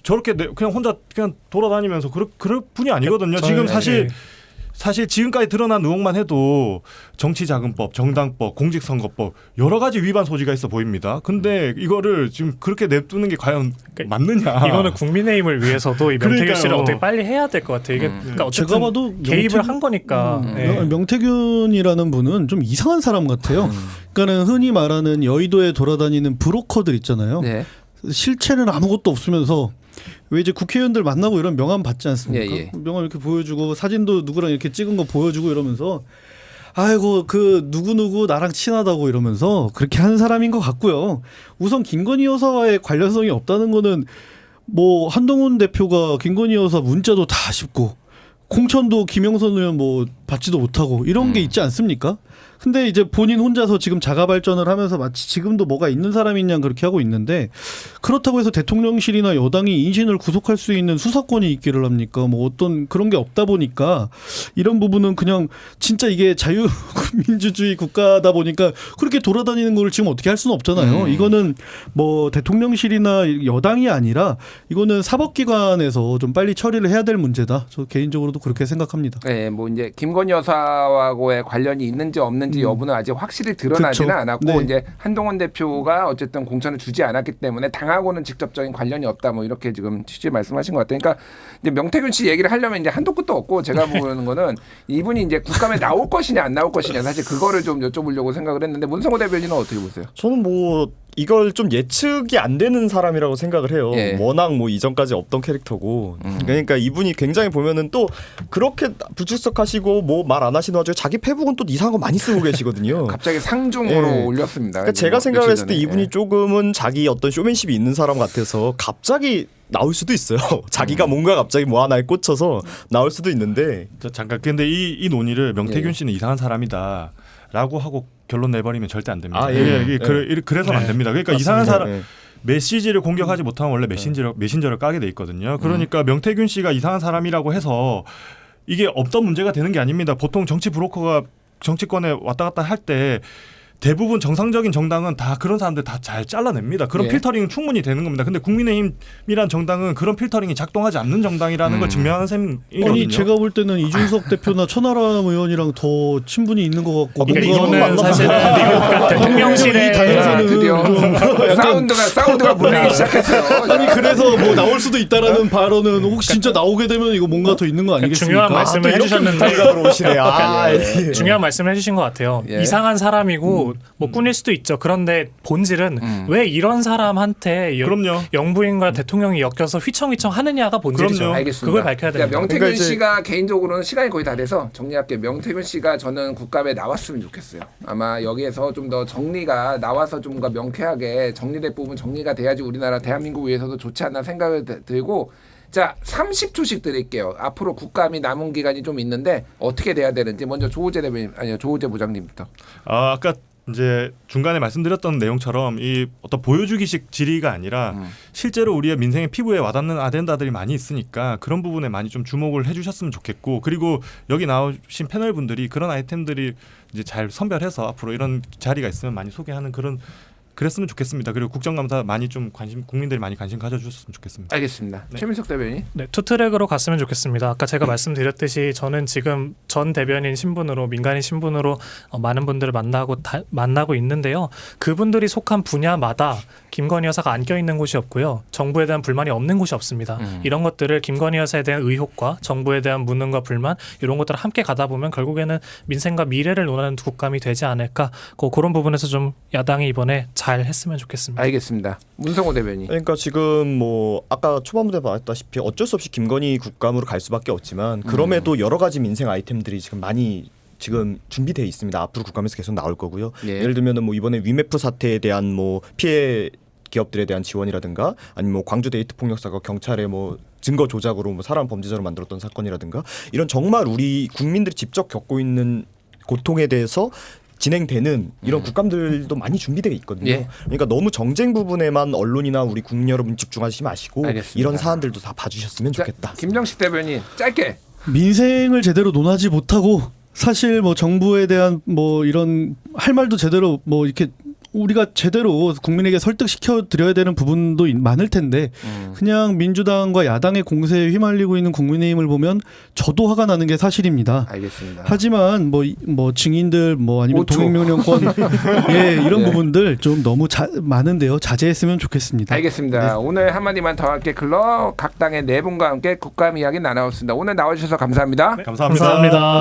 [SPEAKER 4] 저렇게 그냥 혼자 그냥 돌아다니면서 그럴 분이 아니거든요. 지금 사실 사실 지금까지 드러난 의혹만 해도 정치자금법, 정당법, 공직선거법 여러 가지 위반 소지가 있어 보입니다. 근데 이거를 지금 그렇게 냅두는 게 과연 맞느냐?
[SPEAKER 3] 이거는 국민의힘을 위해서도 이 명태균
[SPEAKER 4] 그러니까요.
[SPEAKER 3] 씨를 어떻게 빨리 해야 될 것 같아요. 이게 그러니까 어쨌든
[SPEAKER 2] 제가 봐도
[SPEAKER 3] 개입을 한 거니까. 네.
[SPEAKER 2] 명태균이라는 분은 좀 이상한 사람 같아요. 그러니까는 흔히 말하는 여의도에 돌아다니는 브로커들 있잖아요.
[SPEAKER 1] 네.
[SPEAKER 2] 실체는 아무것도 없으면서 왜 이제 국회의원들 만나고 이런 명함 받지 않습니까?
[SPEAKER 1] 예, 예.
[SPEAKER 2] 명함 이렇게 보여주고 사진도 누구랑 이렇게 찍은 거 보여주고 이러면서 아이고 그 누구누구 나랑 친하다고 이러면서 그렇게 한 사람인 것 같고요. 우선 김건희 여사와의 관련성이 없다는 거는 뭐 한동훈 대표가 김건희 여사 문자도 다 씹고 공천도 김영선 의원 뭐 받지도 못하고 이런 게 있지 않습니까? 근데 이제 본인 혼자서 지금 자가 발전을 하면서 마치 지금도 뭐가 있는 사람이냐 그렇게 하고 있는데 그렇다고 해서 대통령실이나 여당이 인신을 구속할 수 있는 수사권이 있기를 합니까? 뭐 어떤 그런 게 없다 보니까 이런 부분은 그냥 진짜 이게 자유민주주의 국가다 보니까 그렇게 돌아다니는 걸 지금 어떻게 할 수는 없잖아요. 이거는 뭐 대통령실이나 여당이 아니라 이거는 사법기관에서 좀 빨리 처리를 해야 될 문제다. 저 개인적으로도 그렇게 생각합니다.
[SPEAKER 1] 네, 뭐 이제 김건희 여사하고의 관련이 있는지 없는지 여부는 아직 확실히 드러나지는
[SPEAKER 2] 그쵸.
[SPEAKER 1] 않았고
[SPEAKER 2] 네.
[SPEAKER 1] 이제 한동훈 대표가 어쨌든 공천을 주지 않았기 때문에 당하고는 직접적인 관련이 없다 뭐 이렇게 지금 취지 말씀하신 것 같아요. 그러니까 이제 명태균 씨 얘기를 하려면 이제 한도 끝도 없고 제가 보는 거는 이분이 이제 국감에 나올 것이냐 안 나올 것이냐 사실 그거를 좀 여쭤보려고 생각을 했는데 문성호 대변인은 어떻게 보세요?
[SPEAKER 5] 저는 뭐 이걸 좀 예측이 안 되는 사람이라고 생각을 해요.
[SPEAKER 1] 예.
[SPEAKER 5] 워낙 뭐 이전까지 없던 캐릭터고. 그러니까 이분이 굉장히 보면은 또 그렇게 불출석하시고 뭐 말 안 하시는 와중에 자기 페북은 또 이상한 거 많이 쓰고 계시거든요.
[SPEAKER 1] 갑자기 상중으로
[SPEAKER 5] 예.
[SPEAKER 1] 올렸습니다.
[SPEAKER 5] 그러니까 제가
[SPEAKER 1] 뭐
[SPEAKER 5] 생각을
[SPEAKER 1] 며칠
[SPEAKER 5] 했을 때
[SPEAKER 1] 전에.
[SPEAKER 5] 이분이 조금은 자기 어떤 쇼맨십이 있는 사람 같아서 갑자기 나올 수도 있어요. 자기가 뭔가 갑자기 뭐 하나에 꽂혀서 나올 수도 있는데.
[SPEAKER 4] 저 잠깐 근데 이 논의를 명태균
[SPEAKER 1] 예.
[SPEAKER 4] 씨는 이상한 사람이다라고 하고 결론 내버리면 절대 안 됩니다.
[SPEAKER 5] 아, 예.
[SPEAKER 4] 이게 그래서는 안
[SPEAKER 3] 네.
[SPEAKER 4] 됩니다. 그러니까
[SPEAKER 5] 맞습니다.
[SPEAKER 4] 이상한 사람
[SPEAKER 5] 예.
[SPEAKER 4] 메시지를 공격하지 못하면 원래 메신저를 까게 돼 있거든요. 그러니까 명태균 씨가 이상한 사람이라고 해서 이게 없던 문제가 되는 게 아닙니다. 보통 정치 브로커가 정치권에 왔다 갔다 할 때 대부분 정상적인 정당은 다 그런 사람들 다 잘 잘라냅니다. 그런
[SPEAKER 1] 예.
[SPEAKER 4] 필터링은 충분히 되는 겁니다. 근데 국민의힘이란 정당은 그런 필터링이 작동하지 않는 정당이라는 걸 증명하는 셈이거든요.
[SPEAKER 2] 아니 제가 볼 때는 이준석 대표나 천하람 의원이랑 더 친분이 있는 것 같고
[SPEAKER 3] 그러니까
[SPEAKER 2] 뭔가
[SPEAKER 3] 이거는 사실은 이거 대통령실에
[SPEAKER 2] 이 당에서는
[SPEAKER 1] 드디어
[SPEAKER 2] 좀
[SPEAKER 1] 사운드가 물리기 시작했어요.
[SPEAKER 2] 아니 그래서 뭐 나올 수도 있다라는 발언은 혹시 진짜 나오게 되면 이거 뭔가 더 있는 거 아니겠습니까?
[SPEAKER 3] 중요한 말씀을 해주셨는데
[SPEAKER 5] 오시네.
[SPEAKER 3] 중요한 말씀을 해주신 것 같아요.
[SPEAKER 1] 예.
[SPEAKER 3] 이상한 사람이고 뭐 꾸닐 수도 있죠. 그런데 본질은 왜 이런 사람한테
[SPEAKER 4] 그럼요.
[SPEAKER 3] 영부인과 대통령이 엮여서 휘청휘청 하느냐가 본질이죠.
[SPEAKER 4] 그럼요.
[SPEAKER 1] 알겠습니다.
[SPEAKER 3] 그걸 밝혀야 됩니다.
[SPEAKER 1] 그러니까 명태균
[SPEAKER 5] 그러니까 이제-
[SPEAKER 1] 씨가 개인적으로는 시간이 거의 다 돼서 정리할게요. 명태균 씨가 저는 국감에 나왔으면 좋겠어요. 아마 여기에서 좀 더 정리가 나와서 좀 더 명쾌하게 정리될 부분 정리가 돼야지 우리나라 대한민국 위해서도 좋지 않나 생각을 들고 자 30초씩 드릴게요. 앞으로 국감이 남은 기간이 좀 있는데 어떻게 돼야 되는지 먼저 조우재 대변인 아니요 조우재 부장님부터.
[SPEAKER 4] 아까 이제 중간에 말씀드렸던 내용처럼 이 어떤 보여주기식 질의가 아니라 실제로 우리의 민생의 피부에 와닿는 아젠다들이 많이 있으니까 그런 부분에 많이 좀 주목을 해주셨으면 좋겠고 그리고 여기 나오신 패널 분들이 그런 아이템들이 이제 잘 선별해서 앞으로 이런 자리가 있으면 많이 소개하는 그랬으면 좋겠습니다. 그리고 국정감사 많이 좀 국민들이 많이 관심 가져주셨으면 좋겠습니다.
[SPEAKER 1] 알겠습니다.
[SPEAKER 4] 네.
[SPEAKER 1] 최민석 대변인.
[SPEAKER 3] 네, 투트랙으로 갔으면 좋겠습니다. 아까 제가 말씀드렸듯이 저는 지금 전 대변인 신분으로 민간인 신분으로 많은 분들을 만나고 있는데요. 그분들이 속한 분야마다 김건희 여사가 안 껴있는 곳이 없고요. 정부에 대한 불만이 없는 곳이 없습니다. 이런 것들을 김건희 여사에 대한 의혹과 정부에 대한 무능과 불만 이런 것들을 함께 가다 보면 결국에는 민생과 미래를 논하는 국감이 되지 않을까 그런 부분에서 좀 야당이 이번에 잘 했으면 좋겠습니다.
[SPEAKER 1] 알겠습니다. 문성호 대변인.
[SPEAKER 5] 그러니까 지금 뭐 아까 초반부에 말했다시피 어쩔 수 없이 김건희 국감으로 갈 수밖에 없지만 그럼에도 여러 가지 민생 아이템들이 지금 많이 지금 준비되어 있습니다. 앞으로 국감에서 계속 나올 거고요.
[SPEAKER 1] 예.
[SPEAKER 5] 예를 들면은 뭐 이번에 위메프 사태에 대한 뭐 피해 기업들에 대한 지원이라든가 아니면 뭐 광주 데이트 폭력 사건 경찰의 뭐 증거 조작으로 뭐 사람 범죄자로 만들었던 사건이라든가 이런 정말 우리 국민들이 직접 겪고 있는 고통에 대해서 진행되는 이런 국감들도 많이 준비되어 있거든요.
[SPEAKER 1] 예.
[SPEAKER 5] 그러니까 너무 정쟁 부분에만 언론이나 우리 국민 여러분 집중하지 마시고
[SPEAKER 1] 알겠습니다.
[SPEAKER 5] 이런 사안들도 다 봐주셨으면
[SPEAKER 1] 자,
[SPEAKER 5] 좋겠다.
[SPEAKER 1] 김정식 대변인 짧게.
[SPEAKER 2] 민생을 제대로 논하지 못하고 사실 뭐 정부에 대한 뭐 이런 할 말도 제대로 뭐 이렇게 우리가 제대로 국민에게 설득시켜 드려야 되는 부분도 많을 텐데 그냥 민주당과 야당의 공세에 휘말리고 있는 국민의힘을 보면 저도 화가 나는 게 사실입니다.
[SPEAKER 1] 알겠습니다.
[SPEAKER 2] 하지만 뭐 증인들 뭐 아니면
[SPEAKER 1] 오초.
[SPEAKER 2] 동행명령권 예 이런
[SPEAKER 1] 예.
[SPEAKER 2] 부분들 좀 너무 많은데요. 자제했으면 좋겠습니다.
[SPEAKER 1] 알겠습니다. 오늘 한마디만 더 할게 글러 각 당의 네 분과 함께 국감 이야기 나눠봤습니다. 오늘 나와주셔서 감사합니다.
[SPEAKER 4] 감사합니다.
[SPEAKER 3] 감사합니다.